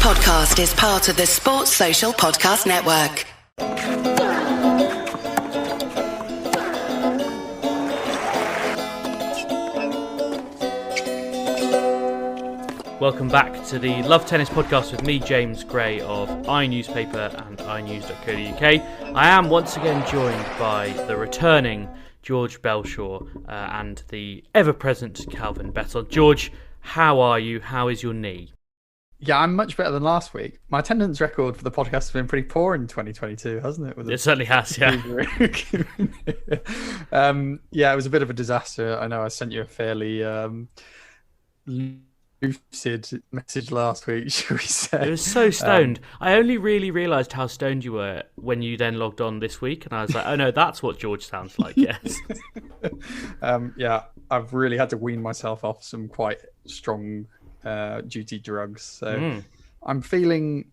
podcast is part of the Sports Social Podcast Network. Welcome back to the Love Tennis podcast with me, James Gray of iNewspaper and iNews.co.uk. I am once again joined by the returning George Belshaw and the ever-present Calvin Bettel. George, how are you? How is your knee? Yeah, I'm much better than last week. My attendance record for the podcast has been pretty poor in 2022, hasn't it? It certainly has, yeah. Yeah, it was a bit of a disaster. I know I sent you a fairly lucid message last week, shall we say. It was so stoned. I only really realised how stoned you were when you then logged on this week, and I was like, oh no, that's what George sounds like, yes. Yeah, I've really had to wean myself off some quite strong duty drugs, so I'm feeling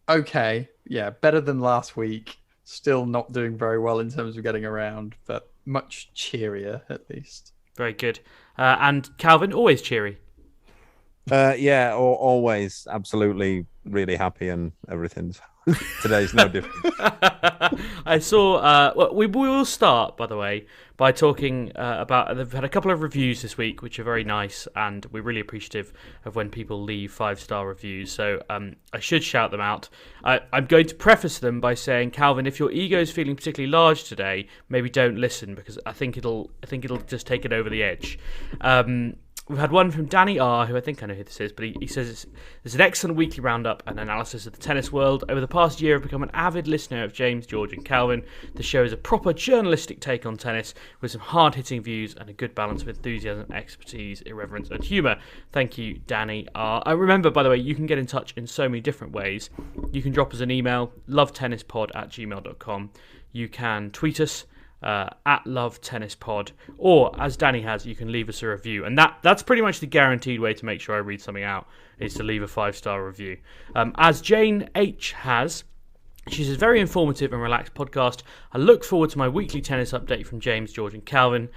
okay. Yeah, better than last week. Still not doing very well in terms of getting around, but much cheerier at least. Very good. And Calvin, always cheery. Yeah, always absolutely really happy and everything's today's no different. I saw. Well, we will start, by the way, by talking about. They've had a couple of reviews this week, which are very nice, and we're really appreciative of when people leave 5-star reviews. So I should shout them out. I'm going to preface them by saying, Calvin, if your ego is feeling particularly large today, maybe don't listen because I think it'll just take it over the edge. We've had one from Danny R, who I think I know who this is, but he says there's an excellent weekly roundup and analysis of the tennis world. Over the past year, I've become an avid listener of James, George and Calvin. The show is a proper journalistic take on tennis with some hard-hitting views and a good balance of enthusiasm, expertise, irreverence and humour. Thank you, Danny R. I remember, by the way, you can get in touch in so many different ways. You can drop us an email, lovetennispod@gmail.com. You can tweet us, at Love Tennis Pod, or as Danny has, you can leave us a review, and that's pretty much the guaranteed way to make sure I read something out is to leave a 5-star review. As Jane H has, she says, very informative and relaxed podcast. I look forward to my weekly tennis update from James, George and Calvin.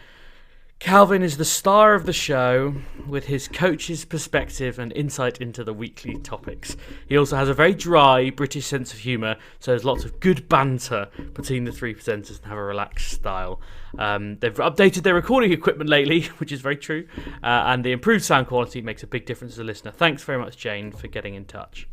Calvin is the star of the show with his coach's perspective and insight into the weekly topics. He also has a very dry British sense of humour, so there's lots of good banter between the three presenters and have a relaxed style. They've updated their recording equipment lately, which is very true, and the improved sound quality makes a big difference to the listener. Thanks very much, Jane, for getting in touch.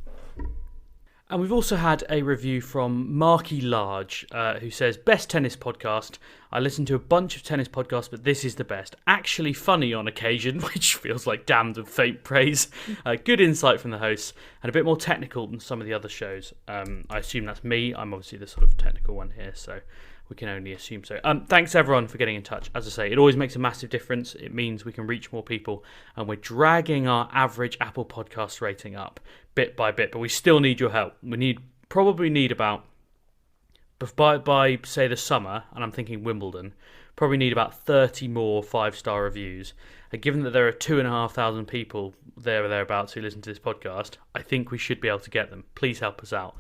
And we've also had a review from Marky Large, who says, best tennis podcast. I listen to a bunch of tennis podcasts, but this is the best. Actually funny on occasion, which feels like damned with faint praise. Good insight from the hosts, and a bit more technical than some of the other shows. I assume that's me. I'm obviously the sort of technical one here, so we can only assume so. Thanks everyone for getting in touch. As I say, it always makes a massive difference. It means we can reach more people, and we're dragging our average Apple Podcast rating up bit by bit, but we still need your help. We probably need about, by say the summer, and I'm thinking Wimbledon, probably need about 30 more 5-star reviews. And given that there are 2,500 people there or thereabouts who listen to this podcast, I think we should be able to get them. Please help us out.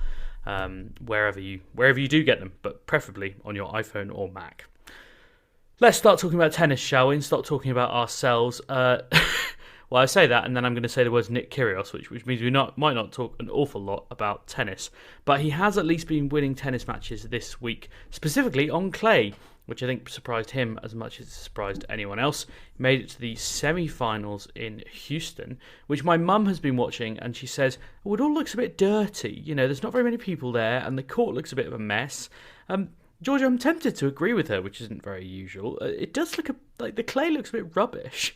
Wherever you do get them, but preferably on your iPhone or Mac. Let's start talking about tennis, shall we? And start talking about ourselves. Well, I say that, and then I'm going to say the words Nick Kyrgios, which means we might not talk an awful lot about tennis. But he has at least been winning tennis matches this week, specifically on clay, which I think surprised him as much as it surprised anyone else. He made it to the semi-finals in Houston, which my mum has been watching, and she says, oh, it all looks a bit dirty. You know, there's not very many people there, and the court looks a bit of a mess. George, I'm tempted to agree with her, which isn't very usual. It does look like the clay looks a bit rubbish.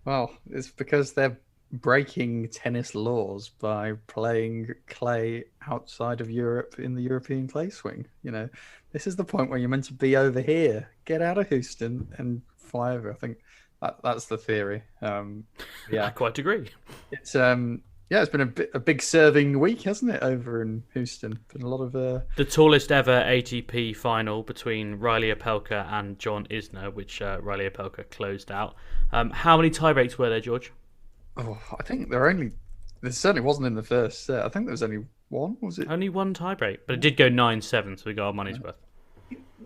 Well, it's because they're breaking tennis laws by playing clay outside of Europe in the European clay swing. You know, this is the point where you're meant to be over here. Get out of Houston and fly over. I think that's the theory. Yeah, I quite agree. It's it's been a big serving week, hasn't it, over in Houston? Been a lot of the tallest ever ATP final between Riley Opelka and John Isner, which Riley Opelka closed out. How many tiebreaks were there, George? Oh, I think there certainly wasn't in the first set. I think there was only one. Was it only one tiebreak? But it did go 9-7, so we got our money's worth.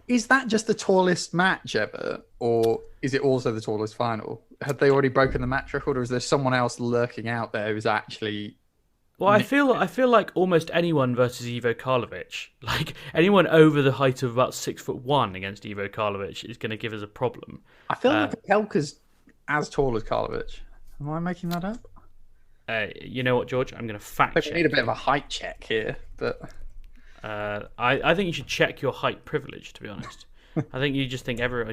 Is that just the tallest match ever, or is it also the tallest final? Have they already broken the match record, or is there someone else lurking out there who's actually? Well, I feel like almost anyone versus Ivo Karlovic, like anyone over the height of about 6'1" against Ivo Karlovic is going to give us a problem. I feel like Opelka's as tall as Karlovic. Am I making that up? You know what, George? I'm going to fact check. We need a bit of a height check here, but I think you should check your height privilege. To be honest, I think you just think oh,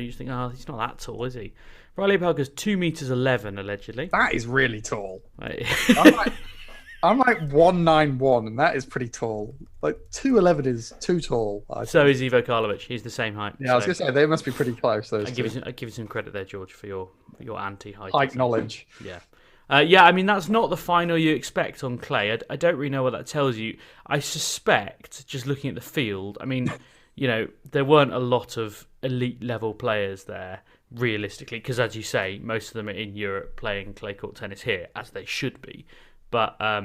he's not that tall, is he? Riley Opelka's 2'11" allegedly. That is really tall. I'm like 191, and that is pretty tall. Like 2'11" is too tall. So is Ivo Karlovic. He's the same height. Yeah, I was gonna say they must be pretty close. I give you some credit there, George, for your anti-height knowledge. Yeah. I mean, that's not the final you expect on clay. I don't really know what that tells you. I suspect, just looking at the field, I mean, there weren't a lot of elite level players there, realistically, because as you say, most of them are in Europe playing clay court tennis here, as they should be. But, I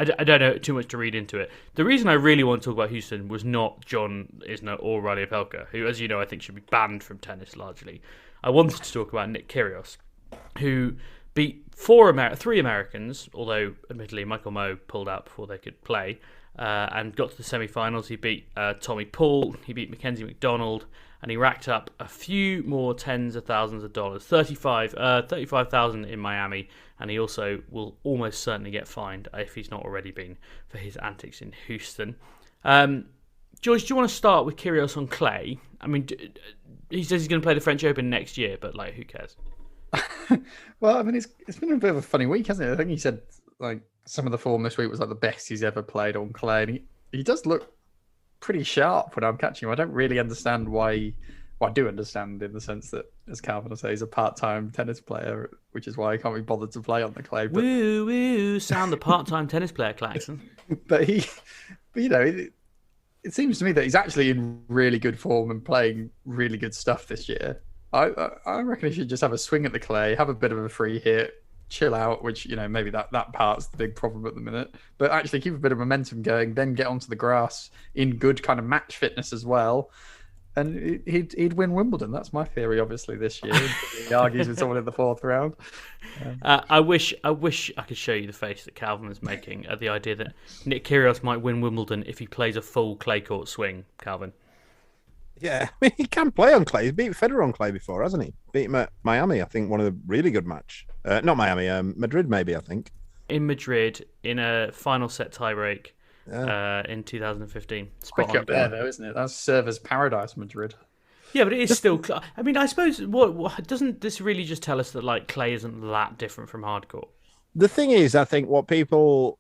don't know too much to read into it. The reason I really want to talk about Houston was not John Isner or Riley Opelka, who, as you know, I think should be banned from tennis largely. I wanted to talk about Nick Kyrgios, who beat three Americans, although admittedly Michael Moe pulled out before they could play, and got to the semi-finals. He beat Tommy Paul, he beat Mackenzie McDonald, and he racked up a few more tens of thousands of dollars, 35,000 in Miami, and he also will almost certainly get fined if he's not already been for his antics in Houston. George, do you want to start with Kyrgios on clay? I mean, he says he's going to play the French Open next year, but who cares? Well, I mean, it's been a bit of a funny week, hasn't it? I think he said some of the form this week was the best he's ever played on clay, and he does look pretty sharp when I'm catching him. I don't really understand why. Well, I do understand in the sense that, as Calvin will say, he's a part-time tennis player, which is why he can't be bothered to play on the clay. But... Woo woo! Sound the part-time tennis player klaxon. But it seems to me that he's actually in really good form and playing really good stuff this year. I reckon he should just have a swing at the clay, have a bit of a free hit, chill out, which, maybe that part's the big problem at the minute, but actually keep a bit of momentum going, then get onto the grass in good kind of match fitness as well. And he'd win Wimbledon. That's my theory, obviously, this year. He argues with someone in the fourth round. I wish I could show you the face that Calvin was making at the idea that Nick Kyrgios might win Wimbledon if he plays a full clay court swing, Calvin. Yeah, I mean, he can play on clay. He's beat Federer on clay before, hasn't he? Beat him at Miami, I think, one of the really good match. Not Miami, Madrid maybe, I think. In Madrid, in a final set tiebreak in 2015. Quick up there, though, isn't it? That's server's paradise, Madrid. Yeah, but it is still... I mean, I suppose, what doesn't this really just tell us that, clay isn't that different from hardcourt? The thing is, I think what people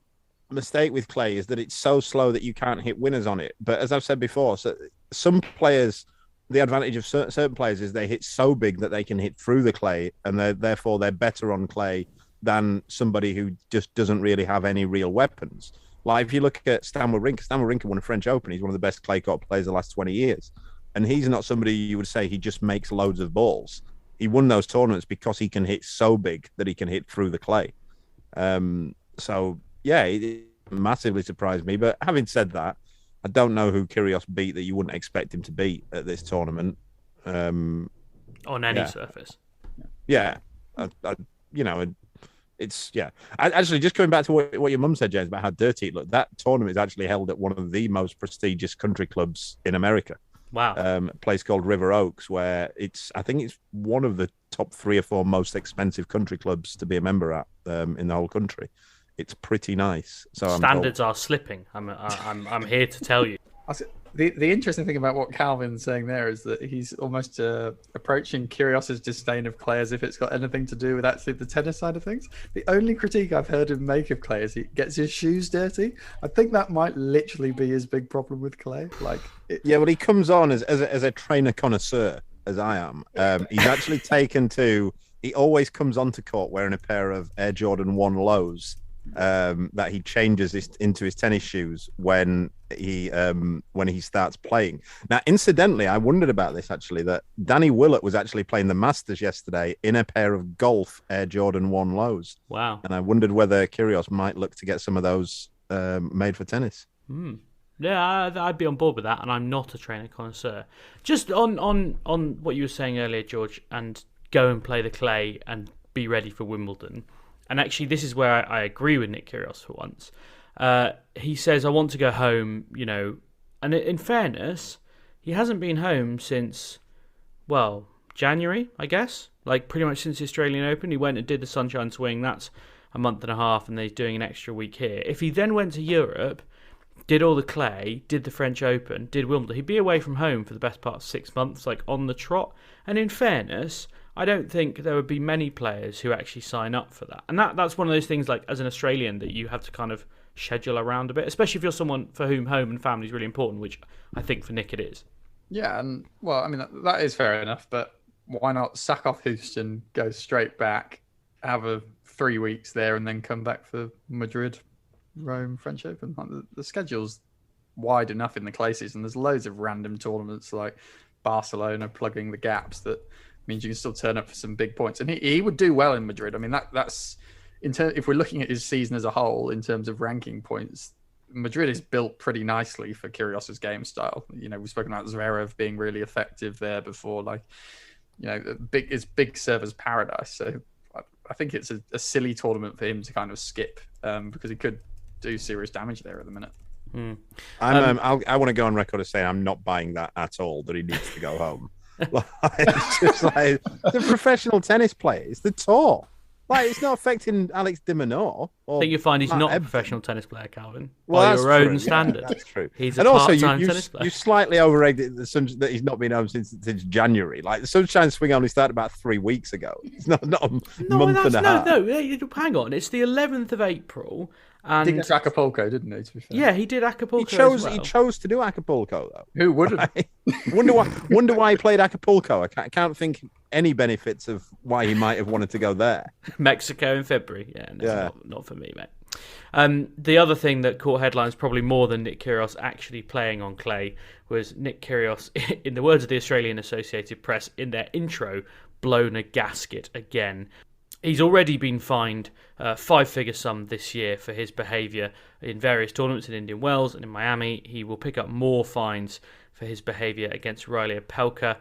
mistake with clay is that it's so slow that you can't hit winners on it. But as I've said before, some players, the advantage of certain players is they hit so big that they can hit through the clay, and therefore they're better on clay than somebody who just doesn't really have any real weapons. Like if you look at Stan Wawrinka won a French Open. He's one of the best clay court players of the last 20 years. And he's not somebody you would say he just makes loads of balls. He won those tournaments because he can hit so big that he can hit through the clay. So, yeah, it massively surprised me. But having said that, I don't know who Kyrgios beat that you wouldn't expect him to beat at this tournament. On any surface. Yeah. Actually, just coming back to what your mum said, James, about how dirty it looked, that tournament is actually held at one of the most prestigious country clubs in America. Wow. A place called River Oaks, where I think it's one of the top 3 or 4 most expensive country clubs to be a member at in the whole country. It's pretty nice. So standards are slipping. I'm here to tell you. The interesting thing about what Calvin's saying there is that he's almost approaching Kyrgios' disdain of clay as if it's got anything to do with actually the tennis side of things. The only critique I've heard him make of clay is he gets his shoes dirty. I think that might literally be his big problem with clay. Well, he comes on as a trainer connoisseur, as I am. He's actually he always comes onto court wearing a pair of Air Jordan 1 lows that he changes into his tennis shoes when he starts playing. Now, incidentally, I wondered about this actually, that Danny Willett was actually playing the Masters yesterday in a pair of golf Air Jordan 1 lows. Wow. And I wondered whether Kyrgios might look to get some of those made for tennis. Yeah, I'd be on board with that, and I'm not a trainer connoisseur. Just on what you were saying earlier, George, and go and play the clay and be ready for Wimbledon. And actually, this is where I agree with Nick Kyrgios for once. He says, I want to go home, and in fairness, he hasn't been home since, January, I guess. Like, pretty much since the Australian Open. He went and did the Sunshine Swing. That's a month and a half, and then he's doing an extra week here. If he then went to Europe, did all the clay, did the French Open, did Wimbledon, he'd be away from home for the best part of 6 months, like on the trot. And in fairness, I don't think there would be many players who actually sign up for that. And that's one of those things, like, as an Australian, that you have to kind of schedule around a bit, especially if you're someone for whom home and family is really important, which I think for Nick it is. Yeah, and, that is fair enough, but why not sack off Houston, go straight back, have 3 weeks there, and then come back for Madrid, Rome, French Open? Like, the schedule's wide enough in the clay season. There's loads of random tournaments like Barcelona plugging the gaps that means you can still turn up for some big points. And he would do well in Madrid. I mean, that's if we're looking at his season as a whole in terms of ranking points, Madrid is built pretty nicely for Kyrgios's game style. We've spoken about Zverev being really effective there before. Like, it's big server's paradise. So I think it's a silly tournament for him to kind of skip because he could do serious damage there at the minute. I want to go on record as saying I'm not buying that at all, that he needs to go home. It's just like the professional tennis player. It's the tour. Like, it's not affecting Alex de Minaur. I think you find he's not a professional tennis player, Calvin. Well, by your own true. standard. Yeah, that's true. He's a part-time tennis player. You slightly overrated that he's not been home since January. Like, the Sunshine Swing only started about 3 weeks ago. It's not a month and a half. No, hang on. It's the 11th of April. And he did Acapulco, didn't he? To be fair. Yeah, he did Acapulco. He chose to do Acapulco, though. Who wouldn't? Right? Wonder why he played Acapulco. I can't think any benefits of why he might have wanted to go there. Mexico in February. Yeah, not for me, mate. The other thing that caught headlines probably more than Nick Kyrgios actually playing on clay was Nick Kyrgios, in the words of the Australian Associated Press, in their intro, blown a gasket again. He's already been fined a 5-figure sum this year for his behaviour in various tournaments in Indian Wells and in Miami. He will pick up more fines for his behaviour against Riley Opelka.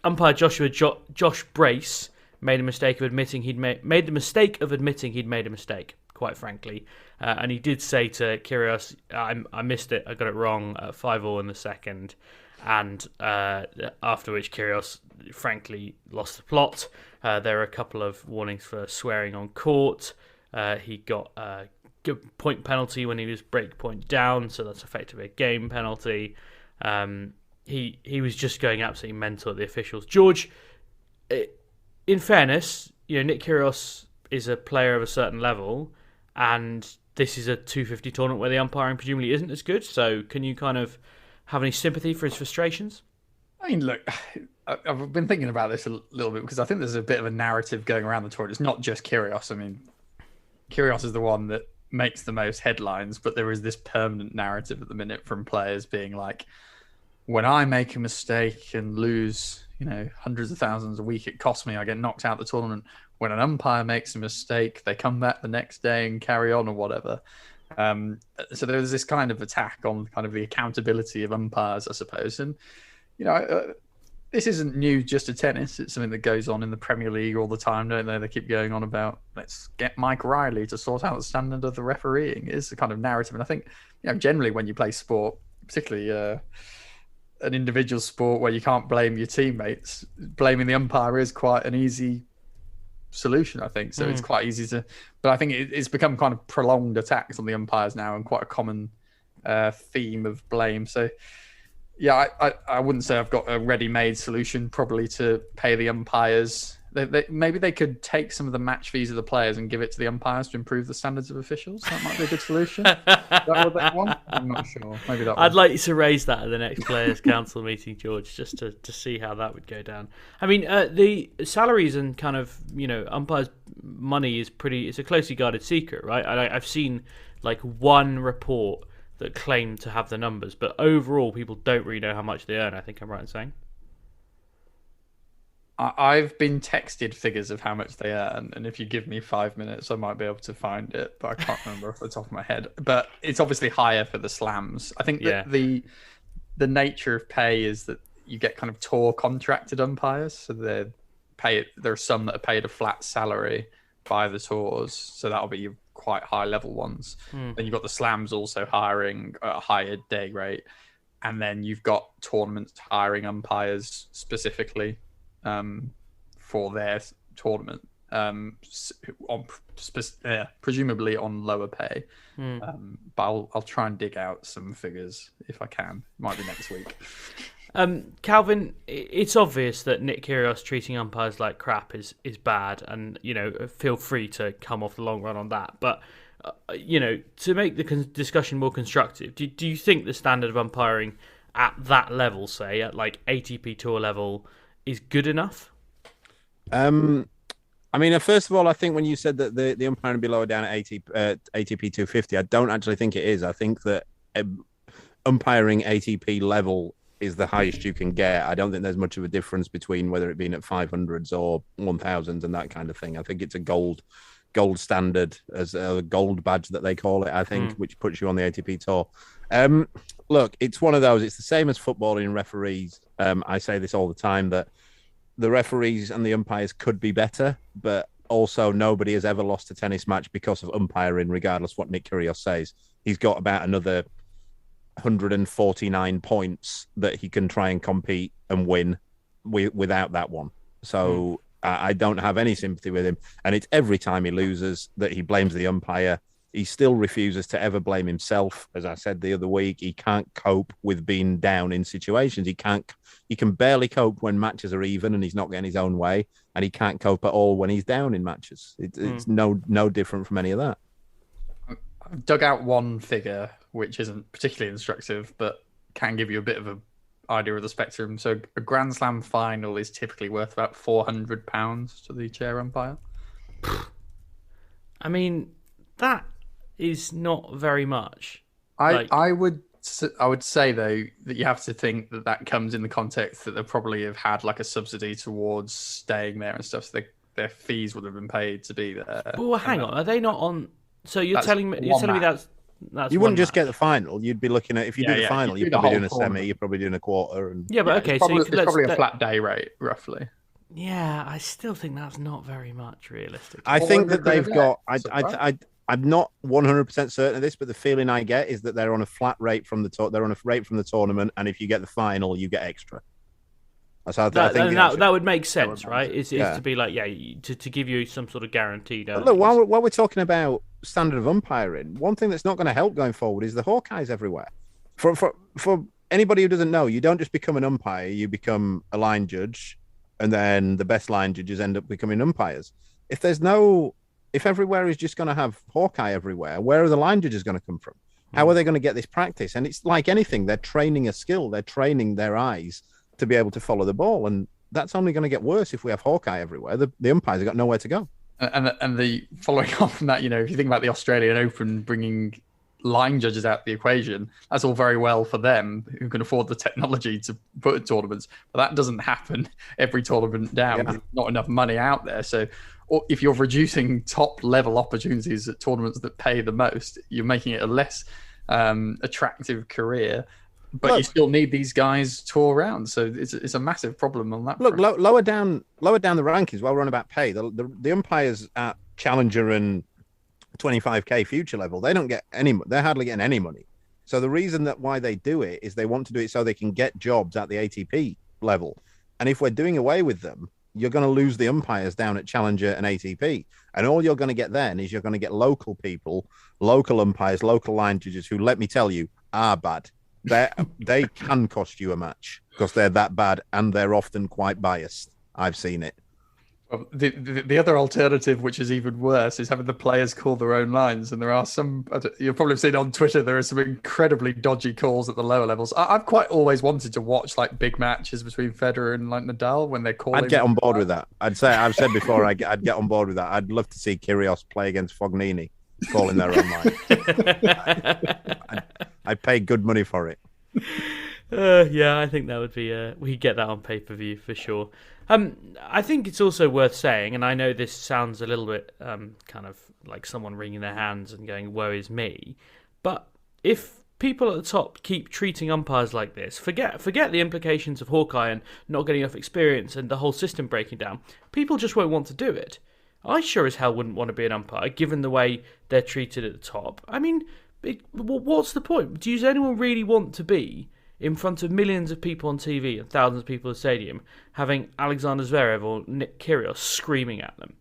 Umpire Josh Brace made a mistake of admitting he'd made a mistake, quite frankly. And he did say to Kyrgios, I missed it, I got it wrong at 5-all in the second. And after which Kyrgios, frankly, lost the plot. There were a couple of warnings for swearing on court. He got a good point penalty when he was break point down, so that's effectively a game penalty. He was just going absolutely mental at the officials. George, in fairness, Nick Kyrgios is a player of a certain level, and this is a 250 tournament where the umpiring presumably isn't as good. So can you kind of have any sympathy for his frustrations? I mean, look, I've been thinking about this a little bit because I think there's a bit of a narrative going around the tour. It's not just Kyrgios. I mean, Kyrgios is the one that makes the most headlines, but there is this permanent narrative at the minute from players being like, when I make a mistake and lose, hundreds of thousands a week, it costs me, I get knocked out of the tournament. When an umpire makes a mistake, they come back the next day and carry on or whatever. So there's this kind of attack on kind of the accountability of umpires, I suppose. And, this isn't new just to tennis. It's something that goes on in the Premier League all the time, don't they? They keep going on about, let's get Mike Riley to sort out the standard of the refereeing. It's a kind of narrative. And I think, generally when you play sport, particularly an individual sport where you can't blame your teammates, blaming the umpire is quite an easy solution, I think. So it's quite easy to... But I think it's become kind of prolonged attacks on the umpires now and quite a common theme of blame. So... Yeah, I wouldn't say I've got a ready-made solution probably to pay the umpires. Maybe they could take some of the match fees of the players and give it to the umpires to improve the standards of officials. That might be a good solution. Is that what they want? I'm not sure. Maybe that. I'd like you to raise that at the next Players' Council meeting, George, just to see how that would go down. I mean, the salaries and kind of umpires' money it's a closely guarded secret, right? I've seen like one report that claim to have the numbers, but overall people don't really know how much they earn. I think I'm right in saying. I've been texted figures of how much they earn, and if you give me 5 minutes, I might be able to find it, but I can't remember off the top of my head. But it's obviously higher for the slams. I think that the nature of pay is that you get kind of tour contracted umpires, so there are some that are paid a flat salary by the tours, so that'll be your quite high level ones. Then you've got the slams also hiring a higher day rate, and then you've got tournaments hiring umpires specifically for their tournament, presumably on lower pay. But I'll try and dig out some figures if I can. Might be next week. Calvin, it's obvious that Nick Kyrgios treating umpires like crap is bad, and feel free to come off the long run on that. But to make the discussion more constructive, do you think the standard of umpiring at that level, say at like ATP Tour level, is good enough? I mean, first of all, I think when you said that the umpiring would be lower down at ATP 250, I don't actually think it is. I think that umpiring ATP level is the highest you can get. I don't think there's much of a difference between whether it being at 500s or 1000s and that kind of thing. I think it's a gold standard, as a gold badge that they call it, I think, which puts you on the ATP Tour. Look, it's one of those. It's the same as footballing and referees. I say this all the time, that the referees and the umpires could be better, but also nobody has ever lost a tennis match because of umpiring, regardless what Nick Kyrgios says. He's got about another 149 points that he can try and compete and win without that one. So I don't have any sympathy with him. And it's every time he loses that he blames the umpire. He still refuses to ever blame himself. As I said the other week, he can't cope with being down in situations. He can barely cope when matches are even and he's not getting his own way. And he can't cope at all when he's down in matches. It's no different from any of that. I've dug out one figure, which isn't particularly instructive, but can give you a bit of an idea of the spectrum. So a Grand Slam final is typically worth about £400 to the chair umpire. I mean, that is not very much. I would say, though, that you have to think that comes in the context that they probably have had like a subsidy towards staying there and stuff, so their fees would have been paid to be there. Well, hang on, are they not on? So you're telling me that's you wouldn't just get the final. You'd be looking at, if you do the final, you're probably doing a semi, you're probably doing a quarter. And okay, it's probably a flat day rate, roughly. Yeah, I still think that's not very much, realistically. I think that they've got. I'm not 100% certain of this, but the feeling I get is that they're on a flat rate from the they're on a rate from the tournament, and if you get the final, you get extra. That's how I think that would make sense, right? Is to be like, to give you some sort of guaranteed. Look, while we're talking about standard of umpiring, one thing that's not going to help going forward is the Hawkeyes everywhere. For anybody who doesn't know, you don't just become an umpire; you become a line judge, and then the best line judges end up becoming umpires. If everywhere is just going to have Hawkeye everywhere, where are the line judges going to come from? How are they going to get this practice? And it's like anything, they're training a skill, they're training their eyes to be able to follow the ball, and that's only going to get worse if we have Hawkeye everywhere. The umpires have got nowhere to go. And the following on from that, if you think about the Australian Open bringing line judges out the equation, that's all very well for them who can afford the technology to put in tournaments, but that doesn't happen every tournament down. There's not enough money out there. So if you're reducing top level opportunities at tournaments that pay the most, you're making it a less attractive career. But you still need these guys tour around, so it's a massive problem on that. Look, lower down the rankings. While we're on about pay, the umpires at Challenger and 25k future level, they don't get any. They're hardly getting any money. So the reason why they do it is they want to do it so they can get jobs at the ATP level. And if we're doing away with them, you're going to lose the umpires down at Challenger and ATP. And all you're going to get then is you're going to get local people, local umpires, local line judges who, let me tell you, are bad. They can cost you a match because they're that bad, and they're often quite biased. I've seen it. Well, the other alternative, which is even worse, is having the players call their own lines. And there are some, you'll probably have seen on Twitter, there are some incredibly dodgy calls at the lower levels. I've quite always wanted to watch like big matches between Federer and like Nadal when they're calling. I'd get on board with that. I've said before, I'd get on board with that. I'd love to see Kyrgios play against Fognini calling their own line. I'd pay good money for it. Yeah, I think that would be. We could get that on pay-per-view for sure. I think it's also worth saying, and I know this sounds a little bit kind of like someone wringing their hands and going, "Woe is me," but if people at the top keep treating umpires like this, forget the implications of Hawkeye and not getting enough experience and the whole system breaking down. People just won't want to do it. I sure as hell wouldn't want to be an umpire, given the way they're treated at the top. I mean, what's the point? Does anyone really want to be in front of millions of people on TV and thousands of people in the stadium, having Alexander Zverev or Nick Kyrgios screaming at them?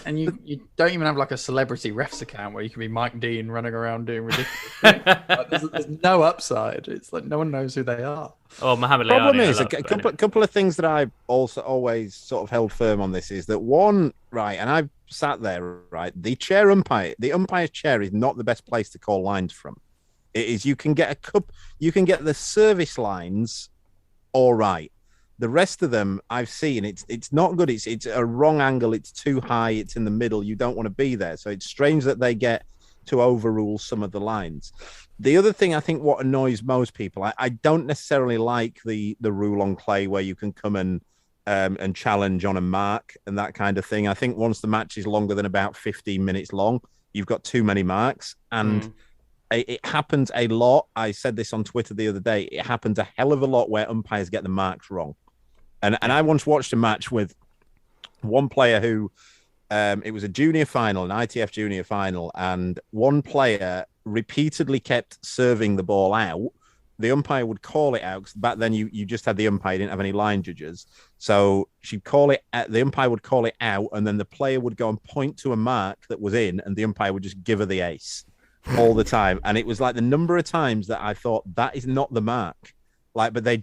And you don't even have like a celebrity refs account where you can be Mike Dean running around doing ridiculous things. Like, there's no upside. It's like no one knows who they are. Oh, Mohamed The problem Leone, is, couple of things that I've also always sort of held firm on this is that one, right, and I've sat there, right, the umpire's chair is not the best place to call lines from. It is, you can get the service lines all right. The rest of them I've seen, it's not good. It's a wrong angle. It's too high. It's in the middle. You don't want to be there. So it's strange that they get to overrule some of the lines. The other thing, I think what annoys most people, I don't necessarily like the rule on clay where you can come and challenge on a mark and that kind of thing. I think once the match is longer than about 15 minutes long, you've got too many marks. And it happens a lot. I said this on Twitter the other day. It happens a hell of a lot where umpires get the marks wrong. And I once watched a match with one player who, it was a junior final, an ITF junior final, and one player repeatedly kept serving the ball out. The umpire would call it out, because back then you just had the umpire, you didn't have any line judges. So she'd call it, the umpire would call it out, and then the player would go and point to a mark that was in, and the umpire would just give her the ace all the time. And it was like the number of times that I thought, that is not the mark. Like, but they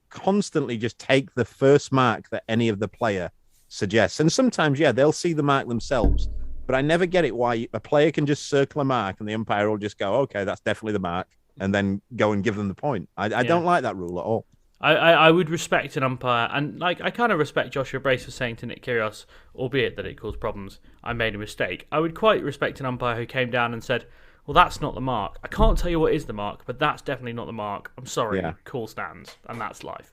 constantly just take the first mark that any of the player suggests. And sometimes, yeah, they'll see the mark themselves. But I never get it why a player can just circle a mark and the umpire will just go, okay, that's definitely the mark, and then go and give them the point. I don't like that rule at all. I would respect an umpire, and like I kind of respect Joshua Brace for saying to Nick Kyrgios, albeit that it caused problems, I made a mistake. I would quite respect an umpire who came down and said, well, that's not the mark. I can't tell you what is the mark, but that's definitely not the mark. I'm sorry, call stands, and that's life.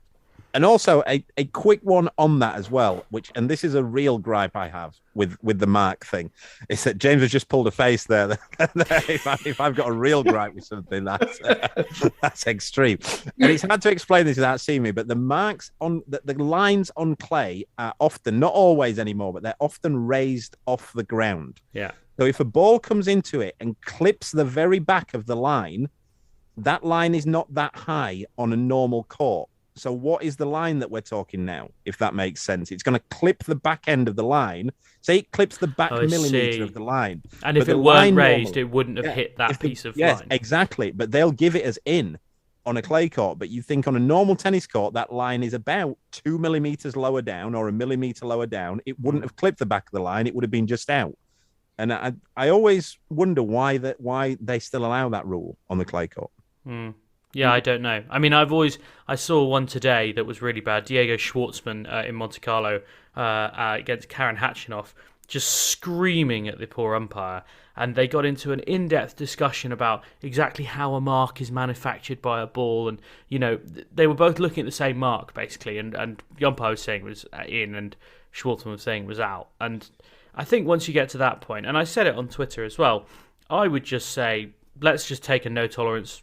And also a quick one on that as well, and this is a real gripe I have with the mark thing, is that James has just pulled a face there. If I've got a real gripe with something, that's extreme. And it's hard to explain this without seeing me, but the marks on the lines on clay are often, not always anymore, but they're often raised off the ground. Yeah. So if a ball comes into it and clips the very back of the line, that line is not that high on a normal court. So what is the line that we're talking now, if that makes sense? It's going to clip the back end of the line. Say it clips the back millimeter of the line. And if it weren't raised, it wouldn't have hit that piece of line. Yes, exactly. But they'll give it as in on a clay court. But you think on a normal tennis court, that line is about 2 millimeters lower down or a millimeter lower down. It wouldn't have clipped the back of the line. It would have been just out. And I always wonder why they still allow that rule on the clay court. Yeah, I don't know. I mean, I saw one today that was really bad. Diego Schwartzman in Monte Carlo against Karen Hatchinoff, just screaming at the poor umpire. And they got into an in-depth discussion about exactly how a mark is manufactured by a ball. And, you know, they were both looking at the same mark, basically. And the umpire was saying it was in and Schwartzman was saying it was out. And I think once you get to that point, and I said it on Twitter as well, I would just say, let's just take a no-tolerance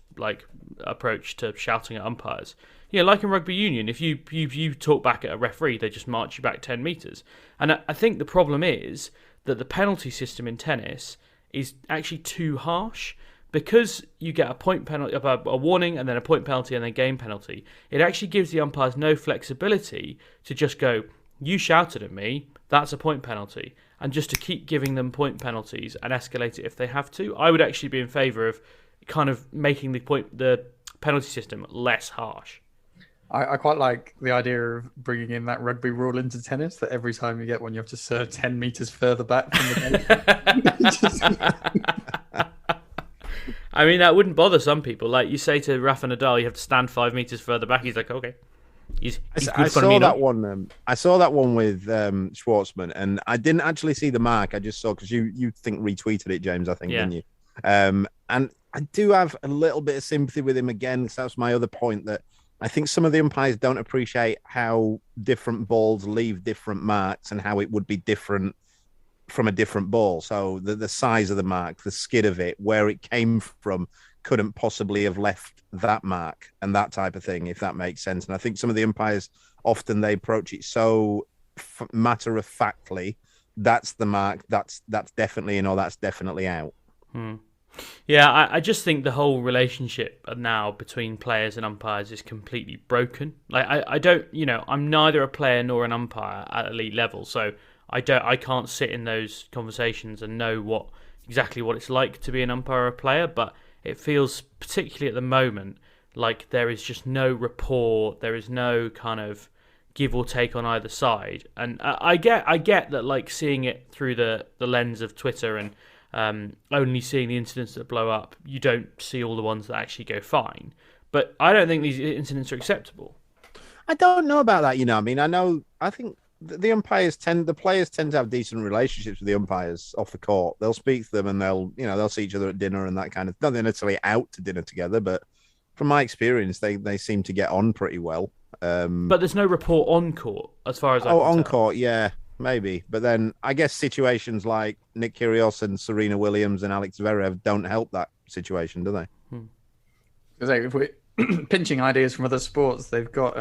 approach to shouting at umpires. You know, like in rugby union, if you talk back at a referee, they just march you back 10 metres. And I think the problem is that the penalty system in tennis is actually too harsh. Because you get a point penalty, a warning, and then a point penalty, and then game penalty, it actually gives the umpires no flexibility to just go, you shouted at me, that's a point penalty. And just to keep giving them point penalties and escalate it if they have to. I would actually be in favour of kind of making the penalty system less harsh. I quite like the idea of bringing in that rugby rule into tennis, that every time you get one, you have to serve 10 metres further back from the ball. I mean, that wouldn't bother some people. Like, you say to Rafa Nadal, you have to stand 5 metres further back. He's like, okay. I saw that one. I saw that one with Schwartzman, and I didn't actually see the mark. I just saw, because you retweeted it, James, I think, didn't you? And I do have a little bit of sympathy with him again, because that's my other point, that I think some of the umpires don't appreciate how different balls leave different marks and how it would be different from a different ball. So the size of the mark, the skid of it, where it came from, couldn't possibly have left that mark and that type of thing, if that makes sense. And I think some of the umpires, often they approach it so matter-of-factly, that's the mark, that's definitely in or that's definitely out. Yeah, I just think the whole relationship now between players and umpires is completely broken. Like I don't, I'm neither a player nor an umpire at elite level, so I can't sit in those conversations and know exactly what it's like to be an umpire or a player, but it feels, particularly at the moment, like there is just no rapport, there is no kind of give or take on either side. And I get that, like, seeing it through the lens of Twitter and only seeing the incidents that blow up, you don't see all the ones that actually go fine. But I don't think these incidents are acceptable. I don't know about that, I mean, I think the players tend to have decent relationships with the umpires off the court. They'll speak to them and they'll see each other at dinner and that kind of, not necessarily out to dinner together, but from my experience, they seem to get on pretty well. But there's no rapport on court, as far as I can on tell. Court, yeah, maybe. But then I guess situations like Nick Kyrgios and Serena Williams and Alex Zverev don't help that situation, do they? If we're pinching ideas from other sports, they've got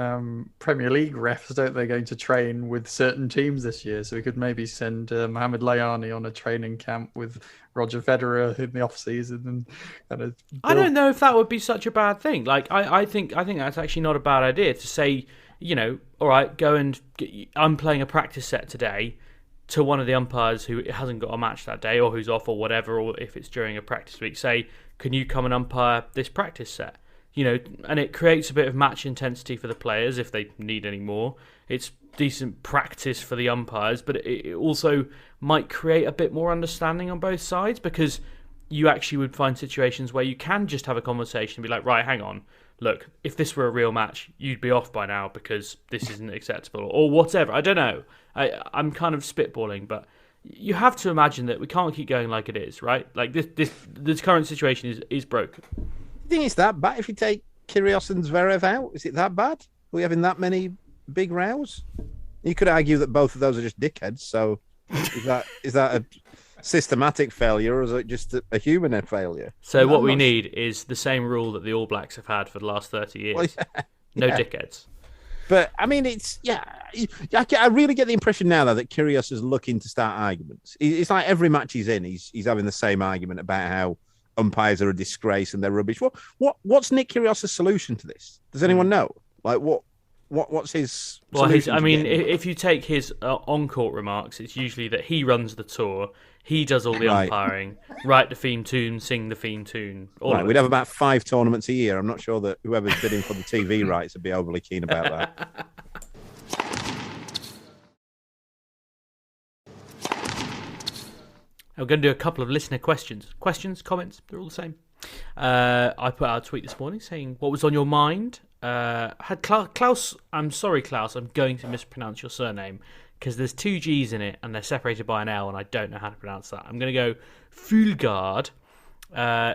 Premier League refs, don't they, going to train with certain teams this year? So we could maybe send Mohamed Layani on a training camp with Roger Federer in the off season, and kind of. I don't know if that would be such a bad thing. Like, I think that's actually not a bad idea to say, all right, go and I'm playing a practice set today to one of the umpires who hasn't got a match that day or who's off or whatever, or if it's during a practice week, say, can you come and umpire this practice set? And it creates a bit of match intensity for the players if they need any more. It's decent practice for the umpires, but it also might create a bit more understanding on both sides, because you actually would find situations where you can just have a conversation and be like, right, hang on, look, if this were a real match, you'd be off by now because this isn't acceptable, or whatever. I don't know. I'm kind of spitballing, but you have to imagine that we can't keep going like it is, right? Like this current situation is broken. You think it's that bad if you take Kyrgios and Zverev out? Is it that bad? Are we having that many big rows? You could argue that both of those are just dickheads. So is that a systematic failure, or is it just a human failure? So what we need is the same rule that the All Blacks have had for the last 30 years. Well, no dickheads. But I mean, I really get the impression now, though, that Kyrgios is looking to start arguments. It's like every match he's in, he's having the same argument about how umpires are a disgrace and they're rubbish. What's Nick Kyrgios' solution to this? Does anyone know? Like, what's his? Well, if you take his on-court remarks, it's usually that he runs the tour, he does all the umpiring, write the theme tune, sing the theme tune. We'd have about 5 tournaments a year. I'm not sure that whoever's bidding for the TV rights would be overly keen about that. I'm going to do a couple of listener questions. Questions, comments, they're all the same. I put out a tweet this morning saying, what was on your mind? Had Klaus, I'm sorry, Klaus, I'm going to mispronounce your surname because there's 2 G's in it and they're separated by an L and I don't know how to pronounce that. I'm going to go Fulgard.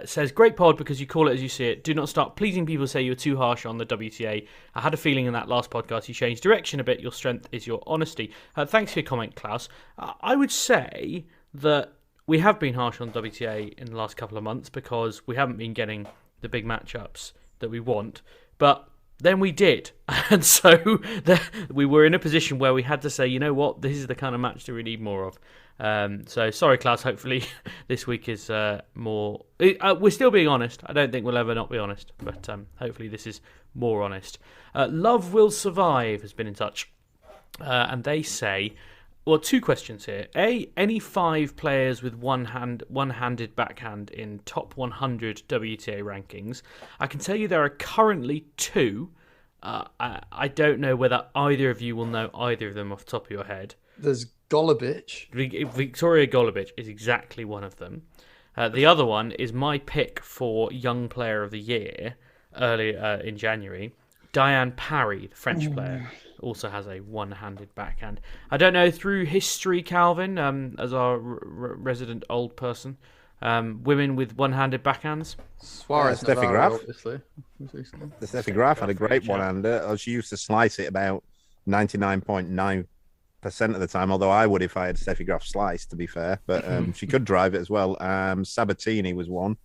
Says, great pod because you call it as you see it. Do not start pleasing people who say you were too harsh on the WTA. I had a feeling in that last podcast you changed direction a bit. Your strength is your honesty. Thanks for your comment, Klaus. I would say that we have been harsh on WTA in the last couple of months because we haven't been getting the big matchups that we want. But then we did. And so we were in a position where we had to say, you know what, this is the kind of match that we need more of. So sorry, Klaus, hopefully this week is more... we're still being honest. I don't think we'll ever not be honest. But hopefully this is more honest. Love Will Survive has been in touch. And they say... Well, 2 questions here. A, any 5 players with one-handed backhand in top 100 WTA rankings? I can tell you there are currently 2. I don't know whether either of you will know either of them off the top of your head. There's Golubic. Victoria Golubic is exactly one of them. The other one is my pick for Young Player of the Year earlier in January. Diane Parry, the French player, also has a one-handed backhand. I don't know, through history, Calvin, as our resident old person, Women with one-handed backhands. Suarez, Steffi Navarro, Graf. obviously. The Steffi Graf had a great one-hander. She used to slice it about 99.9% of the time, although I would if I had Steffi Graf sliced, to be fair. But she could drive it as well. Sabatini was one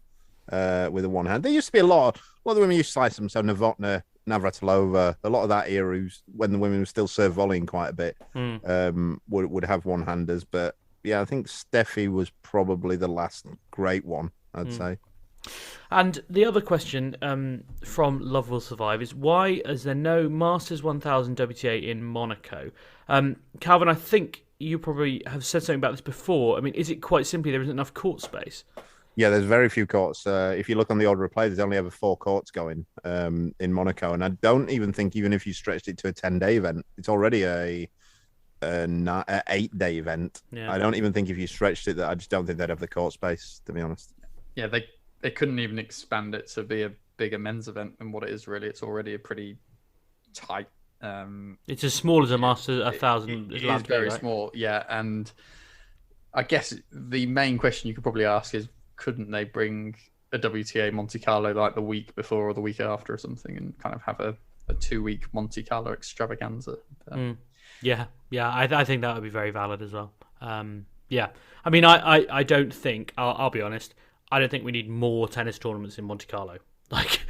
with a one-hand. There used to be a lot of the women used to slice them. So Novotna, Navratilova, a lot of that era, when the women were still serve volleying quite a bit, would have one-handers. But yeah, I think Steffi was probably the last great one, I'd say. And the other question from Love Will Survive is, why is there no Masters 1000 WTA in Monaco? Calvin, I think you probably have said something about this before. I mean, is it quite simply there isn't enough court space? Yeah, there's very few courts. If you look on the order of play, there's only ever 4 courts going in Monaco. And I don't even think, even if you stretched it to a 10-day event, it's already a 8-day event. Yeah. I don't even think if you stretched it, I just don't think they'd have the court space, to be honest. Yeah, they couldn't even expand it to be a bigger men's event than what it is, really. It's already a pretty tight... it's as small as a Masters 1000. It is very small, yeah. And I guess the main question you could probably ask is, couldn't they bring a WTA Monte Carlo like the week before or the week after or something and kind of have a 2-week Monte Carlo extravaganza? Yeah, I think that would be very valid as well. Yeah, I mean, I don't think, I'll be honest, I don't think we need more tennis tournaments in Monte Carlo. Like,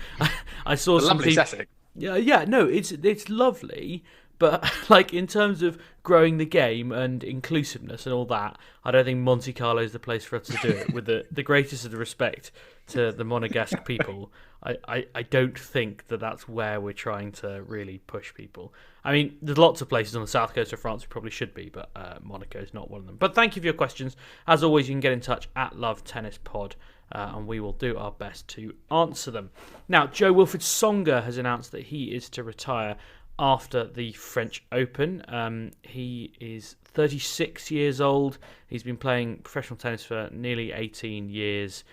I saw some lovely setting. Yeah, no, it's lovely, but like in terms of growing the game and inclusiveness and all that, I don't think Monte Carlo is the place for us to do it. With the greatest of the respect to the Monegasque people, I don't think that's where we're trying to really push people. I mean, there's lots of places on the south coast of France we probably should be, but Monaco is not one of them. But thank you for your questions. As always, you can get in touch at Love Tennis Pod, and we will do our best to answer them. Now, Jo-Wilfried Tsonga has announced that he is to retire after the French Open. He is 36 years old. He's been playing professional tennis for nearly 18 years.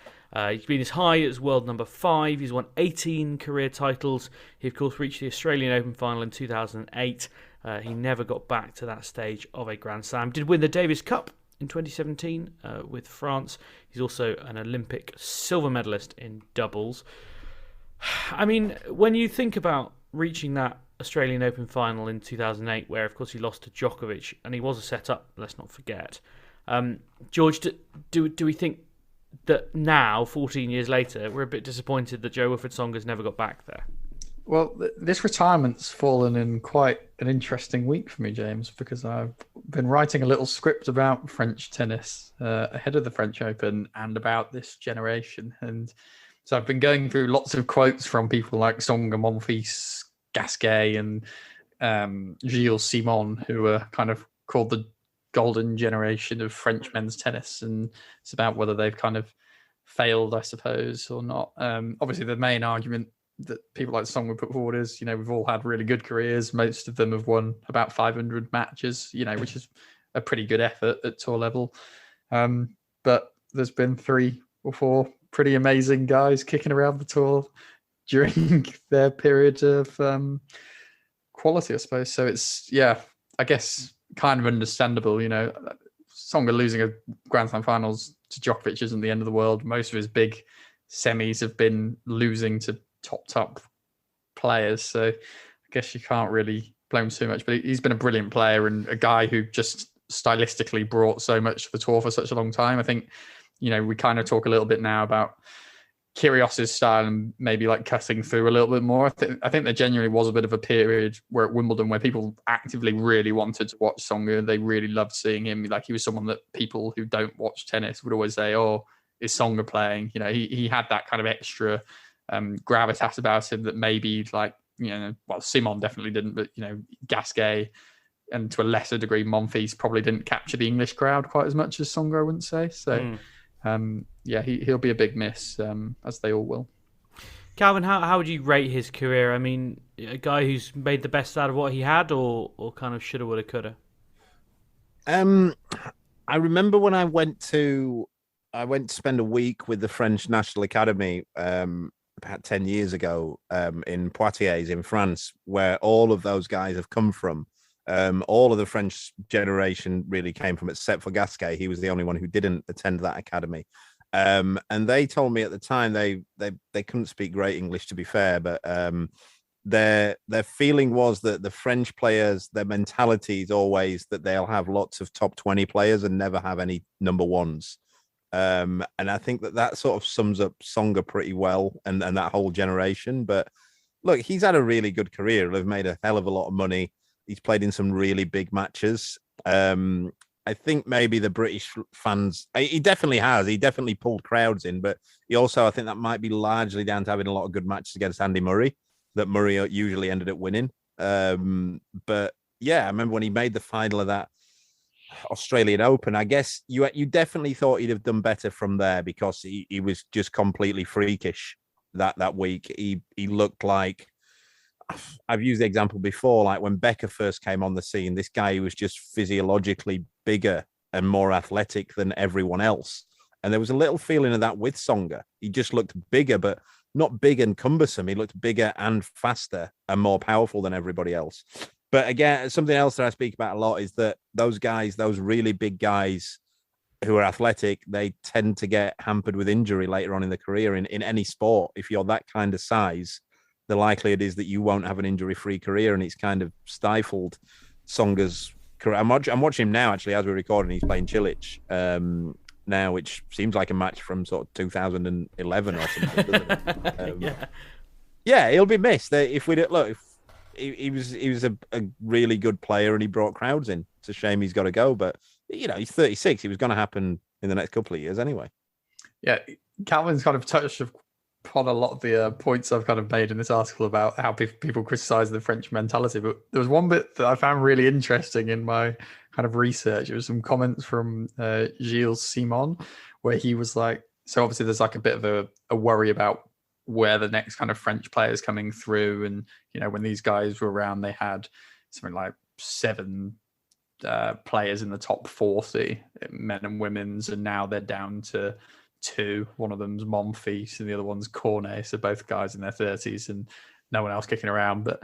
He's been as high as world number 5. He's won 18 career titles. He, of course, reached the Australian Open final in 2008. He never got back to that stage of a Grand Slam. Did win the Davis Cup in 2017 with France. He's also an Olympic silver medalist in doubles. I mean, when you think about reaching that Australian Open final in 2008, where, of course, he lost to Djokovic, and he was a set-up, let's not forget. George, do we think that now, 14 years later, we're a bit disappointed that Jo-Wilfried Tsonga's never got back there? Well, this retirement's fallen in quite an interesting week for me, James, because I've been writing a little script about French tennis ahead of the French Open and about this generation. And so I've been going through lots of quotes from people like Tsonga, Monfils, Gasquet, and Gilles Simon, who are kind of called the golden generation of French men's tennis. And it's about whether they've kind of failed, I suppose, or not. Obviously, the main argument that people like Tsonga would put forward is, we've all had really good careers. Most of them have won about 500 matches, which is a pretty good effort at tour level. But there's been 3 or 4 pretty amazing guys kicking around the tour during their period of quality, I suppose. So it's, I guess kind of understandable, Tsonga losing a Grand Slam finals to Djokovic isn't the end of the world. Most of his big semis have been losing to top players, so I guess you can't really blame too much. But he's been a brilliant player and a guy who just stylistically brought so much to the tour for such a long time. I think, we kind of talk a little bit now about Kyrgios' style and maybe like cutting through a little bit more. I think there genuinely was a bit of a period where at Wimbledon where people actively really wanted to watch Tsonga. They really loved seeing him. Like, he was someone that people who don't watch tennis would always say, "Oh, is Tsonga playing?" He had that kind of extra gravitas about him that maybe Simon definitely didn't, but Gasquet and to a lesser degree Monfils probably didn't capture the English crowd quite as much as Tsonga, I wouldn't say. So he'll be a big miss, as they all will. Calvin, how would you rate his career? I mean, a guy who's made the best out of what he had, or kind of shoulda, woulda, coulda? I remember when I went to spend a week with the French National Academy about 10 years ago in Poitiers in France, where all of those guys have come from. All of the French generation really came from, except for Gasquet. He was the only one who didn't attend that academy. And they told me at the time they couldn't speak great English, to be fair, but their feeling was that the French players, their mentality is always that they'll have lots of top 20 players and never have any number ones. And I think that sort of sums up Tsonga pretty well and that whole generation. But look, he's had a really good career. They've made a hell of a lot of money. He's played in some really big matches. I think maybe the British fans, he definitely has. He definitely pulled crowds in, but he also, I think that might be largely down to having a lot of good matches against Andy Murray that Murray usually ended up winning. But yeah, I remember when he made the final of that Australian Open, I guess you definitely thought he'd have done better from there because he was just completely freakish that week. He looked like, I've used the example before, like when Becker first came on the scene, this guy was just physiologically bigger and more athletic than everyone else. And there was a little feeling of that with Tsonga. He just looked bigger, but not big and cumbersome. He looked bigger and faster and more powerful than everybody else. But again, something else that I speak about a lot is that those guys, those really big guys who are athletic, they tend to get hampered with injury later on in the career in any sport. If you're that kind of size, the likelihood is that you won't have an injury-free career, and it's kind of stifled Tsonga's career. I'm watching him now, actually, as we're recording. He's playing Cilic now, which seems like a match from sort of 2011 or something, doesn't it? Yeah, he'll be missed. If we look, if he was a really good player and he brought crowds in. It's a shame he's got to go, but you know, he's 36. It was going to happen in the next couple of years anyway. Yeah, Calvin's kind of touched upon a lot of the points I've kind of made in this article about how people criticize the French mentality, but there was one bit that I found really interesting in my kind of research. It was some comments from Gilles Simon, where he was like, so obviously there's like a bit of a worry about where the next kind of French players coming through, and you know, when these guys were around, they had something like 7 players in the top 40, men and women's, and now they're down to 2. One of them's Monfils and the other one's Cornet, so both guys in their 30s and no one else kicking around. But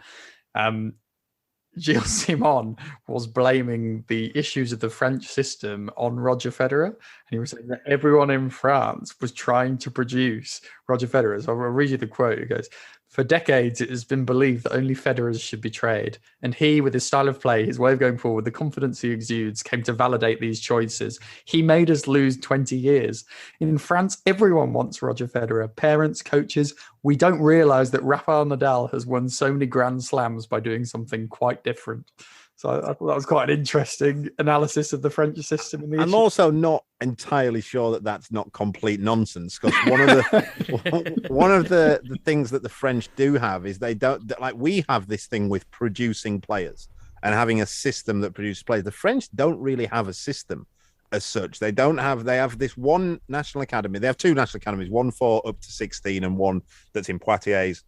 Gilles Simon was blaming the issues of the French system on Roger Federer, and he was saying that everyone in France was trying to produce Roger Federer. So I'll read you the quote. It goes, "For decades, it has been believed that only Federer should be traded, and he, with his style of play, his way of going forward, the confidence he exudes, came to validate these choices. He made us lose 20 years. In France, everyone wants Roger Federer. Parents, coaches. We don't realize that Rafael Nadal has won so many Grand Slams by doing something quite different." So I thought that was quite an interesting analysis of the French system. I'm also not entirely sure that that's not complete nonsense, because one of the things that the French do have is they don't, like we have this thing with producing players and having a system that produces players. The French don't really have a system as such. They have this one national academy. They have 2 national academies, one for up to 16 and one that's in Poitiers,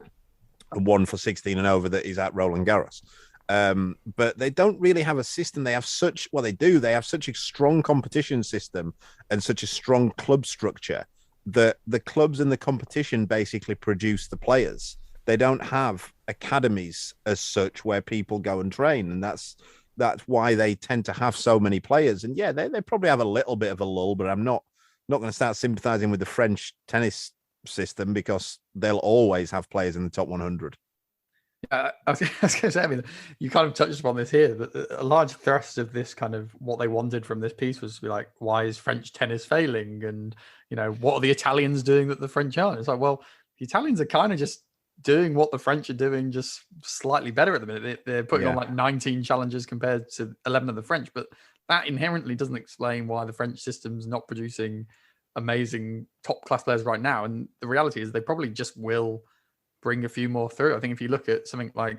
and one for 16 and over that is at Roland Garros. But they don't really have a system. They have such a strong competition system and such a strong club structure that the clubs and the competition basically produce the players. They don't have academies as such where people go and train, and that's why they tend to have so many players. And yeah, they probably have a little bit of a lull, but I'm not going to start sympathizing with the French tennis system because they'll always have players in the top 100. I was going to say, I mean, you kind of touched upon this here, but a large thrust of this kind of what they wanted from this piece was to be like, why is French tennis failing? And, you know, what are the Italians doing that the French aren't? It's like, well, the Italians are kind of just doing what the French are doing, just slightly better at the minute. They're putting on like 19 challenges compared to 11 of the French, but that inherently doesn't explain why the French system's not producing amazing top class players right now. And the reality is they probably just will bring a few more through. I think if you look at something like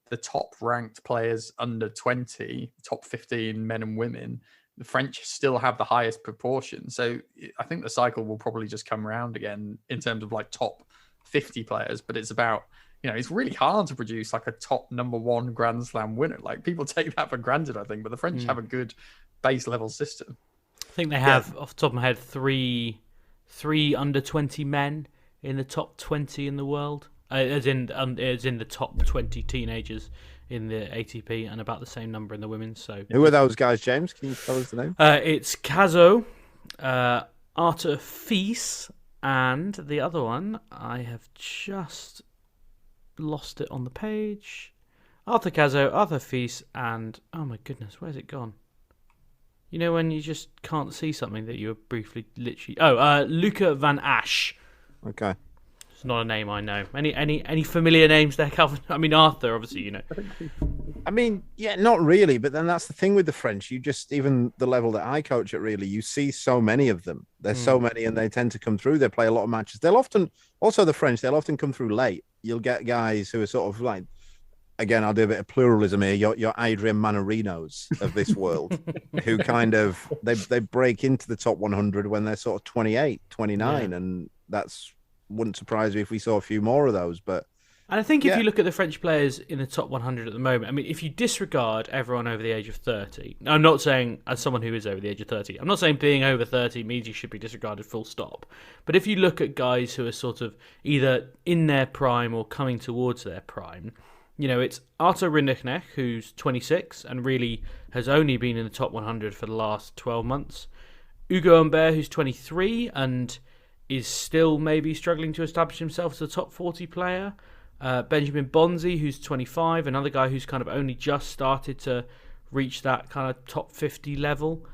the top ranked players under 20, top 15 men and women, the French still have the highest proportion. So I think the cycle will probably just come around again in terms of like top 50 players, but it's about, you know, it's really hard to produce like a top number 1 Grand Slam winner. Like people take that for granted, I think, but the French have a good base level system. I think they have, off the top of my head, three under 20 men in the top 20 in the world. As in the top 20 teenagers in the ATP, and about the same number in the women's. So, who are those guys, James? Can you tell us the name? It's Cazo, Arthur Fils, and the other one, I have just lost it on the page. Arthur Cazzo, Arthur Fils, and oh my goodness, where's it gone? You know when you just can't see something that you were briefly, literally. Oh, Luca van Asch. Okay. It's not a name I know. Any familiar names there, Calvin? I mean, Arthur, obviously, you know. I mean, yeah, not really. But then that's the thing with the French. You just, even the level that I coach at, really, you see so many of them. There's so many, and they tend to come through. They play a lot of matches. They'll often, also the French, they'll often come through late. You'll get guys who are sort of like, again, I'll do a bit of pluralism here. Your Adrian Manarinos of this world, who kind of, they break into the top 100 when they're sort of 28, 29. Yeah. And wouldn't surprise me if we saw a few more of those. But and I think if you look at the French players in the top 100 at the moment, I mean, if you disregard everyone over the age of 30, I'm not saying as someone who is over the age of 30, I'm not saying being over 30 means you should be disregarded full stop. But if you look at guys who are sort of either in their prime or coming towards their prime, you know, it's Arthur Rinderknecht, who's 26 and really has only been in the top 100 for the last 12 months. Hugo Humbert, who's 23 and is still maybe struggling to establish himself as a top 40 player. Benjamin Bonzi, who's 25, another guy who's kind of only just started to reach that kind of top 50 level.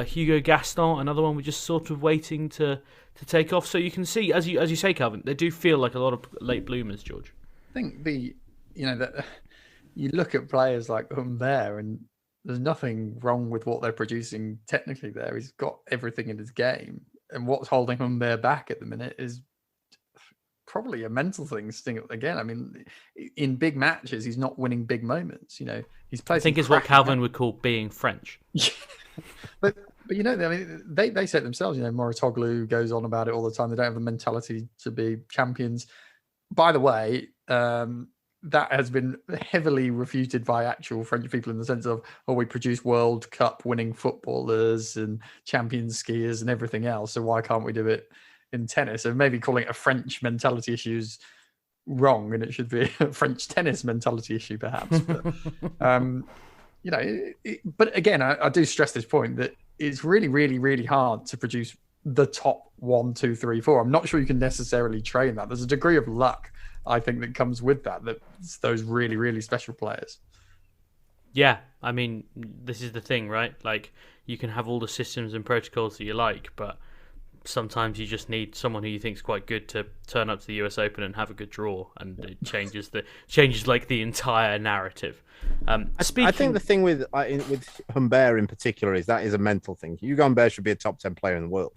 Hugo Gaston, another one we're just sort of waiting to take off. So you can see, as you say, Calvin, they do feel like a lot of late bloomers, George. I think that you look at players like Humbert, and there's nothing wrong with what they're producing technically there. He's got everything in his game. And what's holding Humbert back at the minute is probably a mental thing. Again, I mean, in big matches, he's not winning big moments. You know, he's playing. I think it's what Calvin would call being French. but you know, I mean, they say it themselves. You know, Mouratoglou goes on about it all the time. They don't have the mentality to be champions. By the way, that has been heavily refuted by actual French people in the sense of, we produce World Cup winning footballers and champion skiers and everything else. So why can't we do it in tennis? And maybe calling it a French mentality issue is wrong, and it should be a French tennis mentality issue, perhaps. But, you know, but again, I do stress this point that it's really, really, really hard to produce the top 1, 2, 3, 4. I'm not sure you can necessarily train that. There's a degree of luck, I think, that comes with that's those really, really special players. Yeah, I mean, this is the thing, right? Like, you can have all the systems and protocols that you like, but sometimes you just need someone who you think is quite good to turn up to the US Open and have a good draw, and it changes like the entire narrative. I think the thing with Humbert in particular is that is a mental thing. Hugo Humbert should be a top 10 player in the world.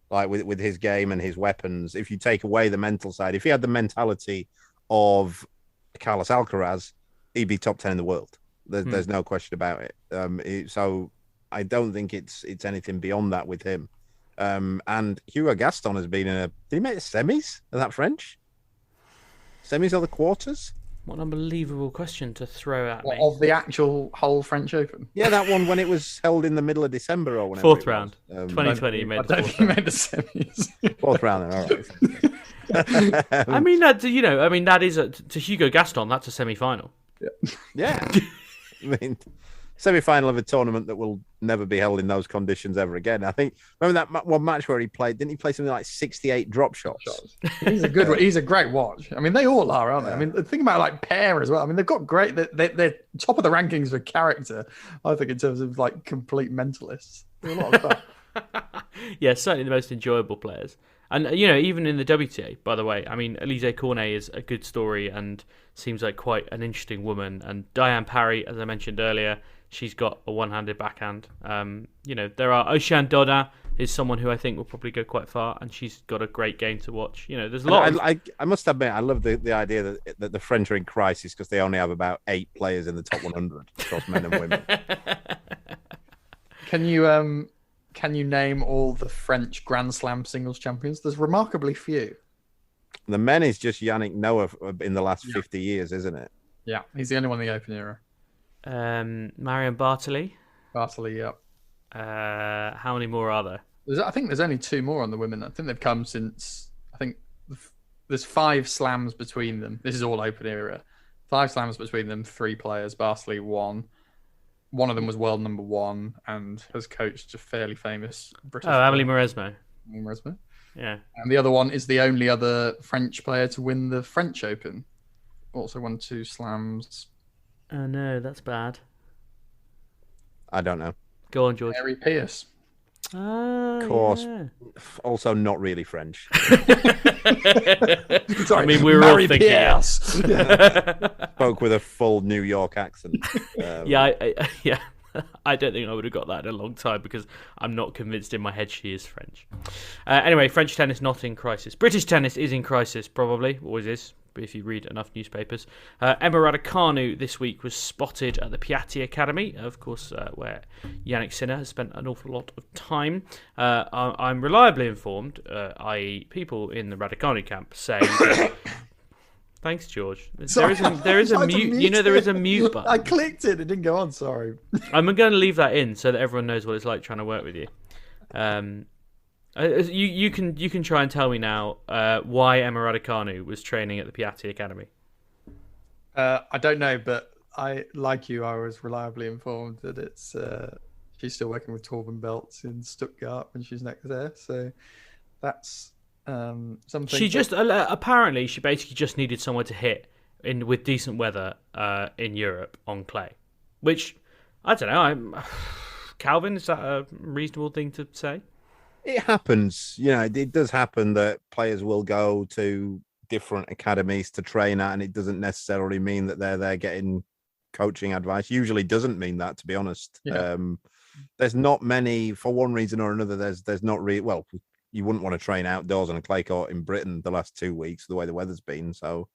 Like with his game and his weapons, if you take away the mental side, if he had the mentality of Carlos Alcaraz, he'd be top 10 in the world. There's no question about it. So I don't think it's anything beyond that with him. And Hugo Gaston has been did he make the semis? Is that French? Semis or the quarters? What an unbelievable question to throw at me. Of the actual whole French Open? Yeah, that one when it was held in the middle of December or whenever. Fourth round. 2020, I don't think he made the semis. Fourth round, all right. I mean, that is to Hugo Gaston, that's a semi-final. Yeah. I mean, semi-final of a tournament that will never be held in those conditions ever again. I think, remember that one match where didn't he play something like 68 drop shots? He's a good one. He's a great watch. I mean, they all are, aren't they? I mean, think about like Pair as well. I mean, they've got great, they're top of the rankings for character, I think, in terms of like complete mentalists. They're a lot of fun. Yeah, certainly the most enjoyable players. And, you know, even in the WTA, by the way, I mean, Alizé Cornet is a good story and seems like quite an interesting woman. And Diane Parry, as I mentioned earlier, she's got a one-handed backhand. You know, there are Oceane Dodin is someone who I think will probably go quite far, and she's got a great game to watch. You know, there's a lot. I must admit, I love the idea that the French are in crisis because they only have about 8 players in the top 100 across men and women. Can you name all the French Grand Slam singles champions? There's remarkably few. The men is just Yannick Noah in the last 50 years, isn't it? Yeah, he's the only one in the Open era. Marion Bartoli. Yep. How many more are there? I think there's only 2 more on the women. I think they've come since, I think there's 5 slams between them. This is all Open era. 5 slams between them, 3 players. Bartoli 1. One of them was world number 1 and has coached a fairly famous British. Amelie Mauresmo. resume. Yeah. And the other one is the only other French player to win the French Open. Also won 2 slams. Oh no, that's bad. I don't know. Go on, George. Mary Pierce. Oh, Of course. yeah. Also not really French. Sorry, I mean, we were all Mary thinking it. Pierce. Spoke with a full New York accent. Yeah, yeah. I don't think I would have got that in a long time because I'm not convinced in my head she is French. Anyway, French tennis not in crisis. British tennis is in crisis, probably. Always is, if you read enough newspapers. Emma Raducanu this week was spotted at the Piatti Academy, of course, where Yannick Sinner has spent an awful lot of time. I'm reliably informed, i.e. people in the Raducanu camp say... Thanks, George. There is a mute. You know, there is a mute button. I clicked it. It didn't go on. Sorry. I'm going to leave that in so that everyone knows what it's like trying to work with you. You can try and tell me now why Emma Raducanu was training at the Piatti Academy. I don't know, but I was reliably informed that it's she's still working with Torben Beltz in Stuttgart when she's next there. So that's. Something she just apparently she basically just needed somewhere to hit with decent weather in Europe on clay, which I don't know. Calvin, is that a reasonable thing to say? It happens, it does happen that players will go to different academies to train at, and it doesn't necessarily mean that they're there getting coaching advice. Usually doesn't mean that, to be honest. Yeah. There's not many, for one reason or another. There's not really you wouldn't want to train outdoors on a clay court in Britain the last 2 weeks, the way the weather's been. So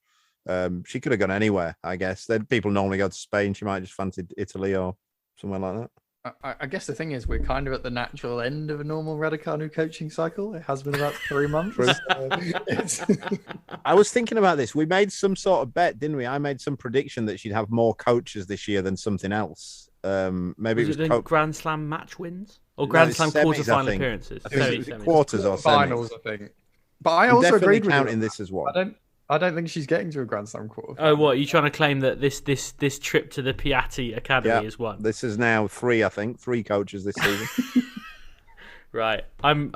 she could have gone anywhere, I guess. People normally go to Spain. She might have just fancied Italy or somewhere like that. I guess the thing is we're kind of at the natural end of a normal Raducanu coaching cycle. It has been about 3 months. I was thinking about this. We made some sort of bet, didn't we? I made some prediction that she'd have more coaches this year than something else. Maybe was it was Grand Slam match wins or Grand Slam semis, quarterfinal appearances. I think it was Semis. quarters or finals, semis. I think. But I also definitely agreed with counting you. this as one. I don't think she's getting to a Grand Slam quarter. Oh, what? Are you trying to claim that this trip to the Piatti Academy is one? This is now 3, I think. 3 coaches this season. Right. I'm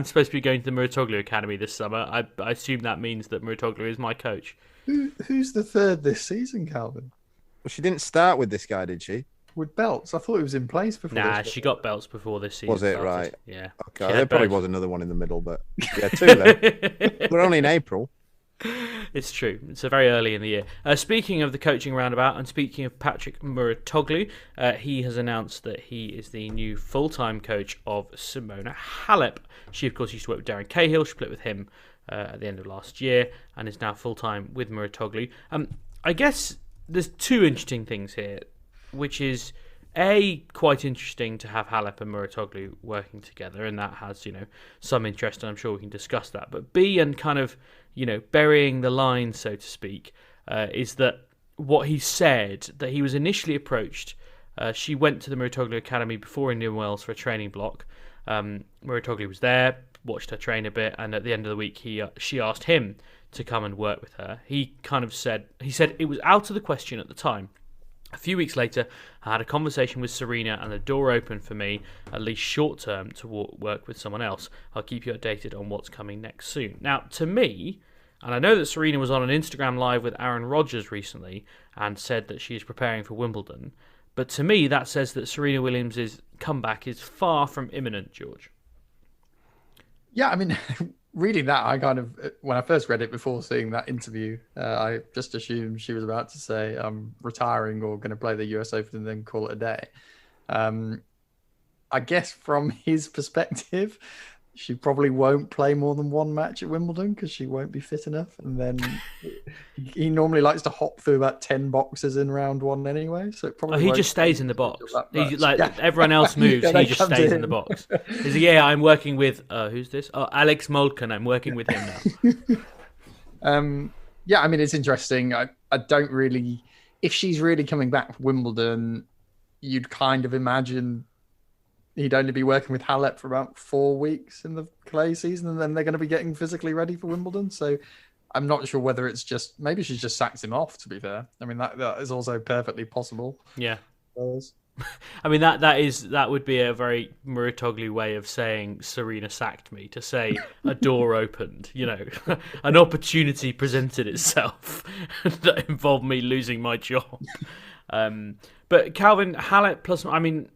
supposed to be going to the Muratoglu Academy this summer. I assume that means that Muratoglu is my coach. Who's the third this season, Calvin? Well, she didn't start with this guy, did she? With Belts? I thought it was in place before. Nah, she got Belts before this season. Was it started. right? Yeah. Okay, there probably was another one in the middle, but yeah, 2 then. We're only in April. It's true. It's very early in the year. Speaking of the coaching roundabout and speaking of Patrick Muratoglu, he has announced that he is the new full-time coach of Simona Halep. She, of course, used to work with Darren Cahill. She split with him at the end of last year and is now full-time with Muratoglu. I guess there's 2 interesting things here, which is A, quite interesting to have Halep and Muratoglu working together, and that has, some interest, and I'm sure we can discuss that. But B, and kind of, burying the line, so to speak, is that what he said, that he was initially approached. She went to the Muratoglu Academy before Indian Wells for a training block. Muratoglu was there, watched her train a bit, and at the end of the week, she asked him to come and work with her. He said it was out of the question at the time. A few weeks later, I had a conversation with Serena and the door opened for me, at least short term, to work with someone else. I'll keep you updated on what's coming next soon. Now, to me, and I know that Serena was on an Instagram Live with Aaron Rodgers recently and said that she is preparing for Wimbledon, but to me that says that Serena Williams' comeback is far from imminent, George. Yeah, I mean... Reading that, I kind of, when I first read it before seeing that interview, I just assumed she was about to say, I'm retiring or going to play the US Open and then call it a day. I guess from his perspective, she probably won't play more than 1 match at Wimbledon because she won't be fit enough. And then he normally likes to hop through about 10 boxes in round 1 anyway. So it probably he just stays in the box. Everyone else moves, he just stays in the box. He's like, I'm working with who's this? Oh, Alex Molken. I'm working with him now. Yeah, I mean it's interesting. I don't really, if she's really coming back from Wimbledon, you'd kind of imagine he'd only be working with Halep for about 4 weeks in the clay season, and then they're going to be getting physically ready for Wimbledon. So I'm not sure whether it's maybe she's just sacked him off, to be fair. I mean, that is also perfectly possible. Yeah. I mean, that would be a very Muratoglu way of saying Serena sacked me, to say a door opened, an opportunity presented itself that involved me losing my job. But Calvin, Halep plus, I mean,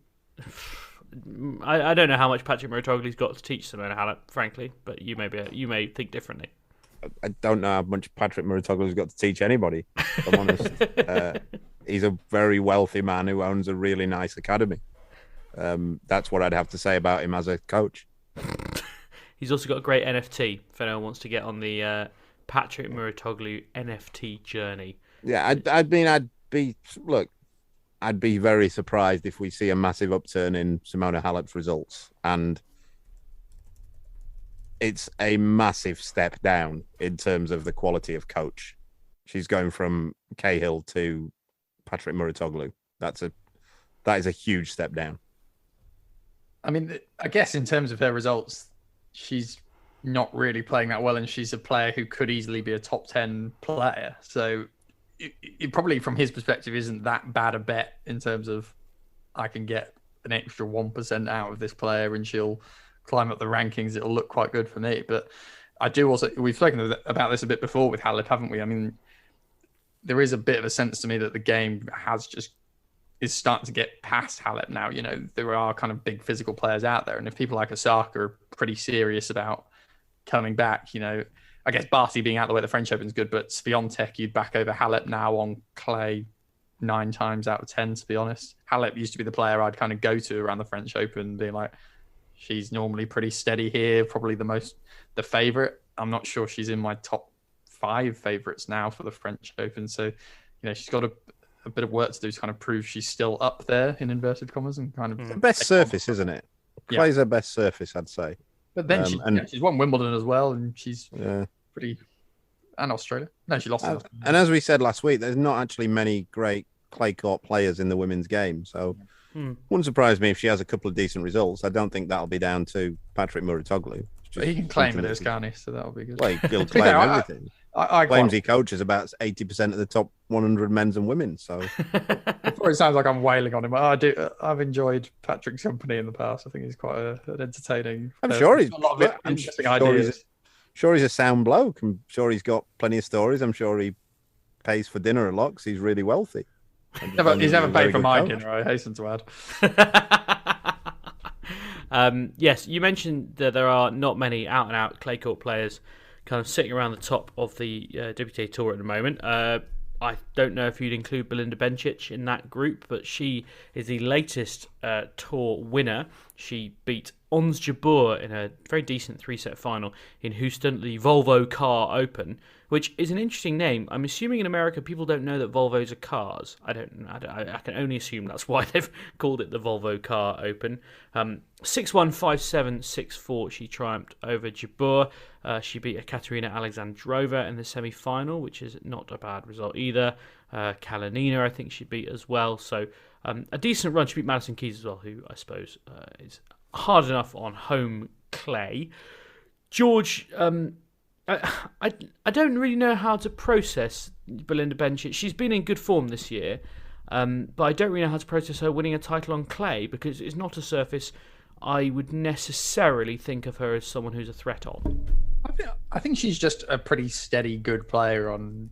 I don't know how much Patrick Muratoglu's got to teach Simona Halep, frankly, but you may think differently. I don't know how much Patrick Muratoglu's got to teach anybody, if I'm honest. He's a very wealthy man who owns a really nice academy. That's what I'd have to say about him as a coach. He's also got a great NFT if anyone wants to get on the Patrick Muratoglu NFT journey. Yeah, I'd be very surprised if we see a massive upturn in Simona Halep's results. And it's a massive step down in terms of the quality of coach. She's going from Cahill to Patrick Muratoglu. That is a huge step down. I mean, I guess in terms of her results, she's not really playing that well, and she's a player who could easily be a top 10 player. So it probably, from his perspective, isn't that bad a bet in terms of I can get an extra 1% out of this player and she'll climb up the rankings. It'll look quite good for me. But I do also, we've spoken about this a bit before with Halep, haven't we? I mean, there is a bit of a sense to me that the game is starting to get past Halep now. There are kind of big physical players out there. And if people like Osaka are pretty serious about coming back, I guess Barty being out of the way at the French Open is good, but Swiatek you'd back over Halep now on clay 9 times out of 10, to be honest. Halep used to be the player I'd kind of go to around the French Open, being like, she's normally pretty steady here, probably the favourite. I'm not sure she's in my top 5 favourites now for the French Open. So, she's got a bit of work to do to kind of prove she's still up there, in inverted commas, and kind of the best surface, isn't it? Clay's her best surface, I'd say. But then she's won Wimbledon as well, and she's pretty. And Australia. No, she lost. And as we said last week, there's not actually many great clay court players in the women's game, so wouldn't surprise me if she has a couple of decent results. I don't think that'll be down to Patrick Muratoglu. But he can claim it as, can't he? So that'll be good. Well, he'll claim everything. I claims he coaches about 80% of the top 100 men's and women. So before it sounds like I'm wailing on him, I've enjoyed Patrick's company in the past. I think he's quite an entertaining. I'm sure he's a lot of interesting ideas. Sure, he's a sound bloke. I'm sure he's got plenty of stories. I'm sure he pays for dinner a lot because he's really wealthy. He's never paid for my dinner, I hasten to add. Yes, you mentioned that there are not many out-and-out clay court players kind of sitting around the top of the WTA Tour at the moment. I don't know if you'd include Belinda Bencic in that group, but she is the latest tour winner. She beat Ons Jabeur in a very decent 3-set final in Houston, the Volvo Car Open, which is an interesting name. I'm assuming in America people don't know that Volvos are cars. I can only assume that's why they've called it the Volvo Car Open. 6-1, 5-7, 6-4. She triumphed over Jabeur. She beat Ekaterina Alexandrova in the semi-final, which is not a bad result either. Kalinina, I think she beat as well. So a decent run. She beat Madison Keys as well, who I suppose is hard enough on home clay. George, I don't really know how to process Belinda Bencic. She's been in good form this year, but I don't really know how to process her winning a title on clay because it's not a surface I would necessarily think of her as someone who's a threat on. I think she's just a pretty steady, good player on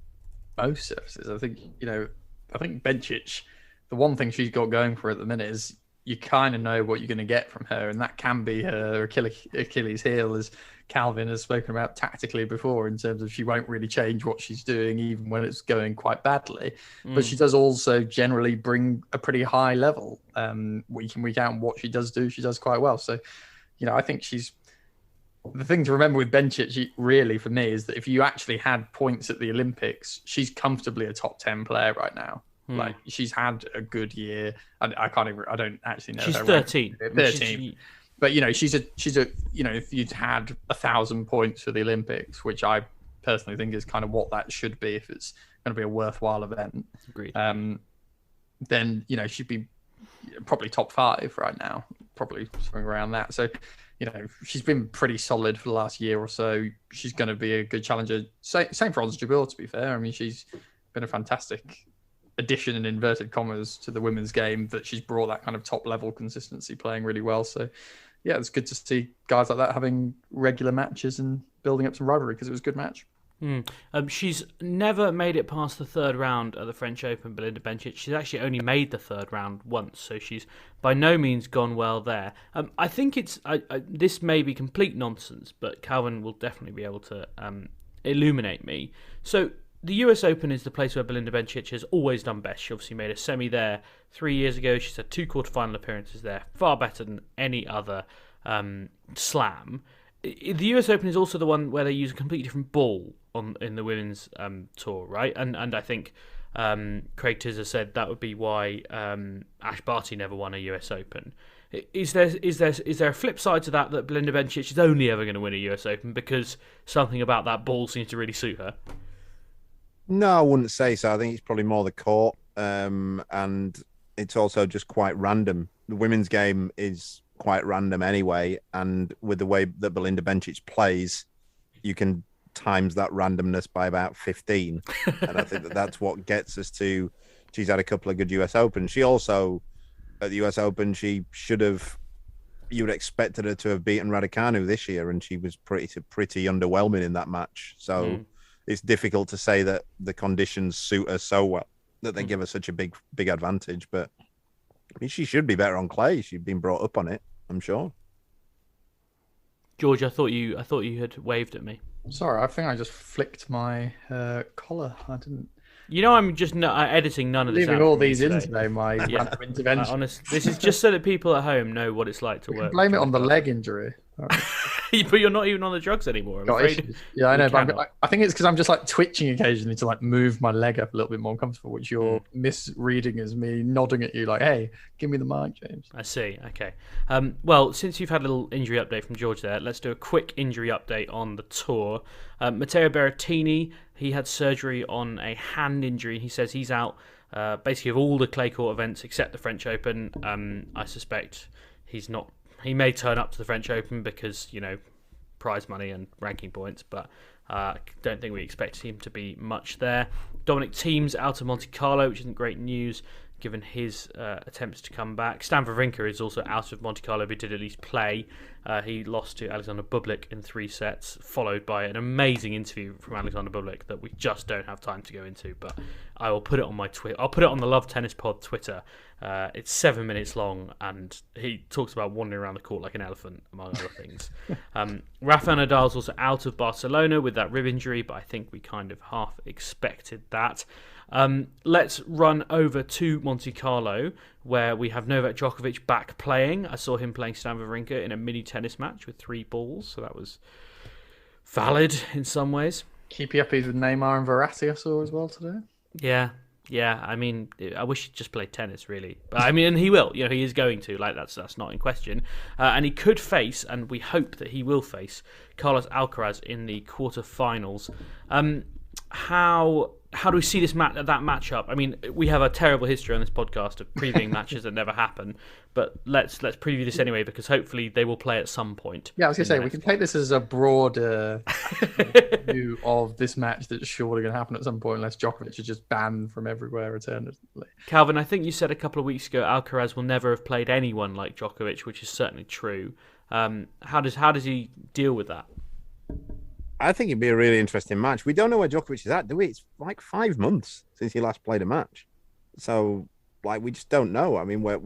most surfaces. I think Bencic, the one thing she's got going for her at the minute is you kind of know what you're going to get from her, and that can be her Achilles heel, as Calvin has spoken about tactically before, in terms of she won't really change what she's doing even when it's going quite badly. But she does also generally bring a pretty high level. Week in, week out, and what she does quite well. So, I think the thing to remember with Bencic, really, for me, is that if you actually had points at the Olympics, she's comfortably a top 10 player right now. Like, she's had a good year. I don't actually know. She's 13. 13. But she's a if you'd had 1,000 points for the Olympics, which I personally think is kind of what that should be if it's going to be a worthwhile event. Agreed. Then she'd be probably top 5 right now, probably something around that. So she's been pretty solid for the last year or so. She's going to be a good challenger. Same for Ons Jabeur, to be fair. I mean, she's been a fantastic addition in inverted commas to the women's game that she's brought that kind of top level consistency, playing really well. So yeah, it's good to see guys like that having regular matches and building up some rivalry, because it was a good match. She's never made it past the third round at the French Open, Belinda Bencic. She's actually only made the third round once, so she's by no means gone well there. I think this may be complete nonsense, but Calvin will definitely be able to illuminate me. So the US Open is the place where Belinda Bencic has always done best. She obviously made a semi there 3 years ago. She's had 2 quarterfinal appearances there, far better than any other slam. The US Open is also the one where they use a completely different ball in the women's tour, right? And I think Craig Tizzer said that would be why Ash Barty never won a US Open. Is there a flip side to that Belinda Bencic is only ever going to win a US Open because something about that ball seems to really suit her? No, I wouldn't say so. I think it's probably more the court, and it's also just quite random. The women's game is quite random anyway, and with the way that Belinda Bencic plays, you can times that randomness by about 15, and I think that's what gets us to. She's had a couple of good US Opens. She also, at the US Open, you would expected her to have beaten Raducanu this year, and she was pretty underwhelming in that match. So it's difficult to say that the conditions suit her so well that they give her such a big advantage. But I mean, she should be better on clay. She'd been brought up on it, I'm sure. George, I thought you had waved at me. Sorry, I think I just flicked my collar. I didn't. I'm just editing none of this. Leaving all these in today, my random intervention. Honest, this is just so that people at home know what it's like to work. Blame it on the leg injury. But you're not even on the drugs anymore. I'm afraid. Yeah, I know. But I think it's because I'm just like twitching occasionally to like move my leg up a little bit more comfortable, which you're misreading as me nodding at you like, "Hey, give me the mic, James." I see. Okay. Well, since you've had a little injury update from George there, let's do a quick injury update on the tour. Matteo Berrettini, he had surgery on a hand injury. He says he's out basically of all the clay court events except the French Open. I suspect he's not. He may turn up to the French Open because, prize money and ranking points, but don't think we expect him to be much there. Dominic Thiem's out of Monte Carlo, which isn't great news given his attempts to come back. Stan Wawrinka is also out of Monte Carlo, but did at least play. He lost to Alexander Bublik in 3 sets, followed by an amazing interview from Alexander Bublik that we just don't have time to go into, but I will put it on my Twitter. I'll put it on the Love Tennis Pod Twitter. It's 7 minutes long, and he talks about wandering around the court like an elephant, among other things. Rafa Nadal's also out of Barcelona with that rib injury, but I think we kind of half expected that. Let's run over to Monte Carlo, where we have Novak Djokovic back playing. I saw him playing Stan Wawrinka in a mini tennis match with 3 balls, so that was valid in some ways. Keepy uppies with Neymar and Verratti I saw as well today. Yeah. I mean, I wish he'd just played tennis, really. But I mean, and he will. He is going to. Like that's not in question. And he could face, and we hope that he will face, Carlos Alcaraz in the quarterfinals. How do we see that matchup? I mean, we have a terrible history on this podcast of previewing matches that never happen, but let's preview this anyway because hopefully they will play at some point. Yeah, I was going to say we can take this as a broader view of this match that's surely going to happen at some point, unless Djokovic is just banned from everywhere eternally. Calvin, I think you said a couple of weeks ago Alcaraz will never have played anyone like Djokovic, which is certainly true. How does he deal with that? I think it'd be a really interesting match. We don't know where Djokovic is at, do we? It's like 5 months since he last played a match. So, we just don't know. I mean, what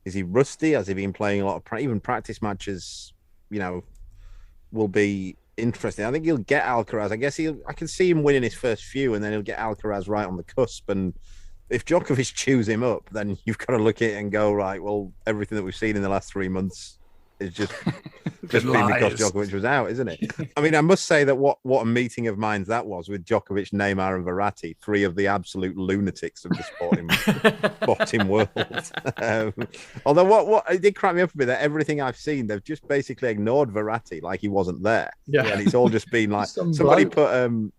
is he rusty? Has he been playing a lot of even practice matches? Will be interesting. I think he'll get Alcaraz. I guess I can see him winning his first few, and then he'll get Alcaraz right on the cusp. And if Djokovic chews him up, then you've got to look at it and go, right, well, everything that we've seen in the last 3 months is just been because Djokovic was out, isn't it? I mean, I must say that what a meeting of minds that was with Djokovic, Neymar, and Verratti, 3 of the absolute lunatics of the sporting world. Although what it did crack me up a bit that everything I've seen, they've just basically ignored Verratti like he wasn't there. Yeah, and it's all just been like somebody put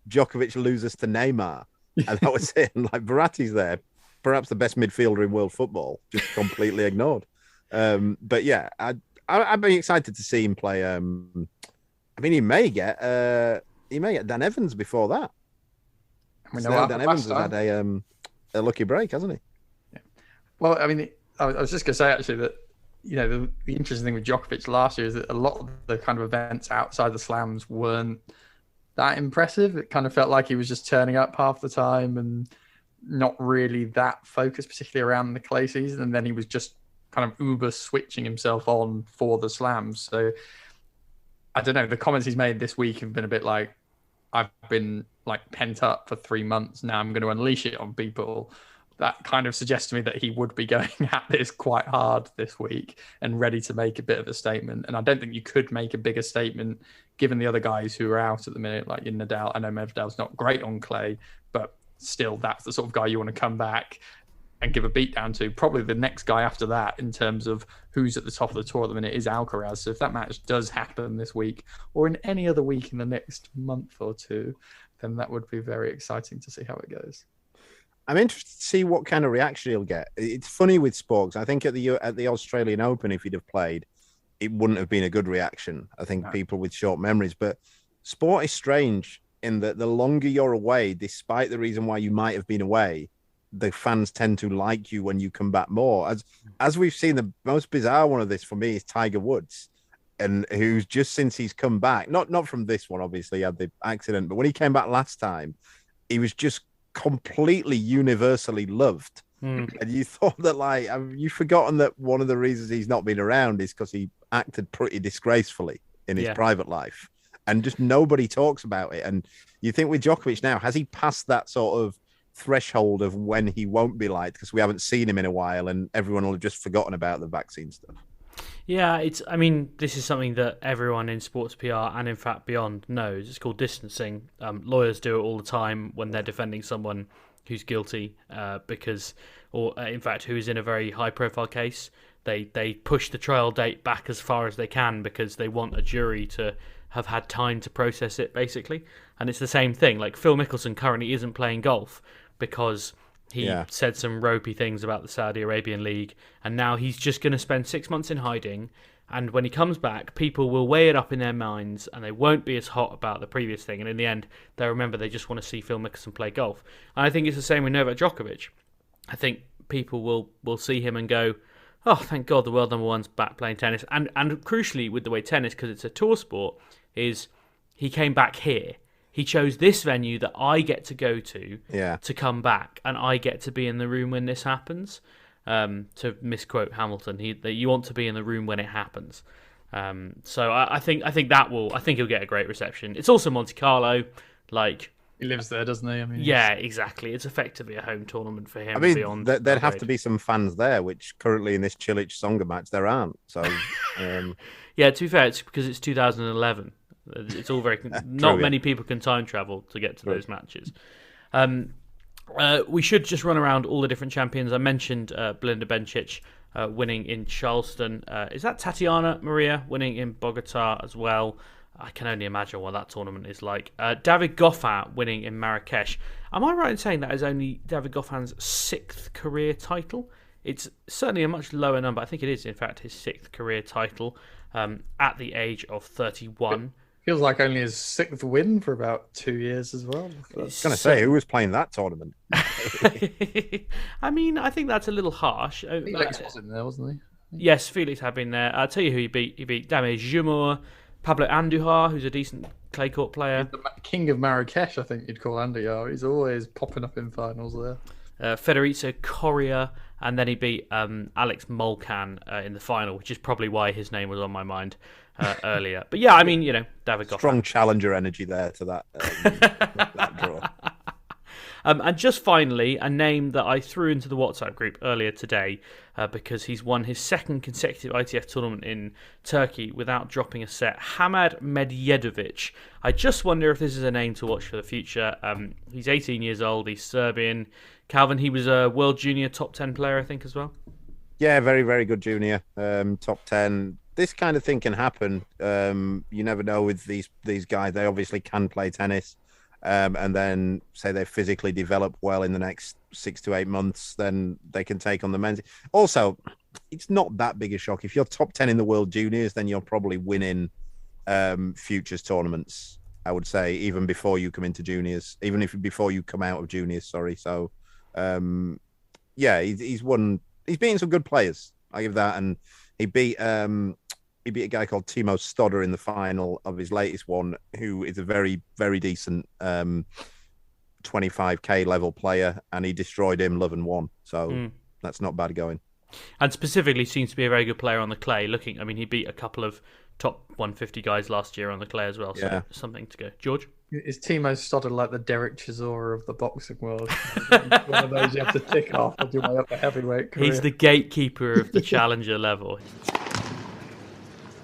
Djokovic loses to Neymar, and that was it. And like Verratti's there, perhaps the best midfielder in world football, just completely ignored. But yeah, I'd be excited to see him play. I mean, he may get Dan Evans before that. We know Dan Evans has had a lucky break, hasn't he? Yeah. Well, I mean, I was just going to say actually that the interesting thing with Djokovic last year is that a lot of the kind of events outside the slams weren't that impressive. It kind of felt like he was just turning up half the time and not really that focused, particularly around the clay season. And then he was just kind of uber switching himself on for the slams. So I don't know. The comments he's made this week have been a bit like, I've been like pent up for 3 months. Now I'm going to unleash it on people. That kind of suggests to me that he would be going at this quite hard this week and ready to make a bit of a statement. And I don't think you could make a bigger statement given the other guys who are out at the minute, like in Nadal. I know Medvedev's not great on clay, but still, that's the sort of guy you want to come back and give a beat down to. Probably the next guy after that in terms of who's at the top of the tour at the minute is Alcaraz. So if that match does happen this week or in any other week in the next month or two, then that would be very exciting to see how it goes. I'm interested to see what kind of reaction he'll get. It's funny with Sporks. I think at the Australian Open, if he'd have played, it wouldn't have been a good reaction. I think people with short memories. But sport is strange in that the longer you're away, despite the reason why you might have been away, the fans tend to like you when you come back more. As we've seen, the most bizarre one of this for me is Tiger Woods, and who's just since he's come back, not from this one, obviously, he had the accident, but when he came back last time, he was just completely universally loved. And you thought that, like, you've forgotten that one of the reasons he's not been around is because he acted pretty disgracefully in his private life, and just nobody talks about it. And you think with Djokovic now, has he passed that sort of threshold of when he won't be liked because we haven't seen him in a while and everyone will have just forgotten about the vaccine stuff? Yeah, I mean, this is something that everyone in sports PR and in fact beyond knows. It's called distancing. Lawyers do it all the time when they're defending someone who's guilty in fact, who is in a very high-profile case. They push the trial date back as far as they can because they want a jury to have had time to process it, basically. And it's the same thing. Like, Phil Mickelson currently isn't playing golf because he said some ropey things about the Saudi Arabian League, and now he's just going to spend 6 months in hiding. And when he comes back, people will weigh it up in their minds, and they won't be as hot about the previous thing. And in the end, they'll remember they just want to see Phil Mickelson play golf. And I think it's the same with Novak Djokovic. I think people will see him and go, oh, thank God the world number one's back playing tennis. And crucially, with the way tennis, because it's a tour sport, is he came back here. He chose this venue that I get to go to come back, and I get to be in the room when this happens. To misquote Hamilton, you want to be in the room when it happens. So I think he'll get a great reception. It's also Monte Carlo, like he lives there, doesn't he? I mean, yeah, exactly. It's effectively a home tournament for him. I mean, there'd have to be some fans there, which currently in this Cilic Tsonga match there aren't. So yeah, to be fair, it's because it's 2011. It's all very not many people can time travel to get to those matches. We should just run around all the different champions. I mentioned Belinda Bencic winning in Charleston. Is that Tatiana Maria winning in Bogota as well? I can only imagine what that tournament is like. David Goffin winning in Marrakesh. Am I right in saying that is only David Goffin's 6th career title? It's certainly a much lower number. I think it is, in fact, his 6th career title at the age of 31. Feels like only his 6th win for about 2 years as well. I was going to say, who was playing that tournament? I mean, I think that's a little harsh. Felix was in there, wasn't he? Yes, Felix had been there. I'll tell you who he beat. He beat Dame Jumor, Pablo Andujar, who's a decent clay court player. The king of Marrakesh, I think you'd call Andujar. He's always popping up in finals there. Federico Coria, and then he beat Alex Molcan in the final, which is probably why his name was on my mind earlier. But yeah, I mean, David Goffin. Strong challenger energy there to that draw. And just finally, a name that I threw into the WhatsApp group earlier today because he's won his 2nd consecutive ITF tournament in Turkey without dropping a set. Hamad Medjedovic. I just wonder if this is a name to watch for the future. He's 18 years old. He's Serbian. Calvin, he was a World Junior top 10 player, I think, as well. Yeah, very, very good junior. Top 10. This kind of thing can happen. You never know with these guys. They obviously can play tennis. And then say they physically develop well in the next 6 to 8 months, then they can take on the men's. Also, it's not that big a shock. If you're top 10 in the World Juniors, then you're probably winning futures tournaments, I would say, even before you come into juniors, before you come out of juniors, sorry. So Yeah, he's won. He's beaten some good players. I give that, and he beat a guy called Timo Stodder in the final of his latest one, who is a very, very decent 25k level player, and he destroyed him, love and won. So that's not bad going. And specifically seems to be a very good player on the clay. He beat a couple of top 150 guys last year on the clay as well. So something to go. George? Is Timo Stodder like the Derek Chisora of the boxing world? One of those you have to tick off on your way up the heavyweight career. He's the gatekeeper of the challenger level.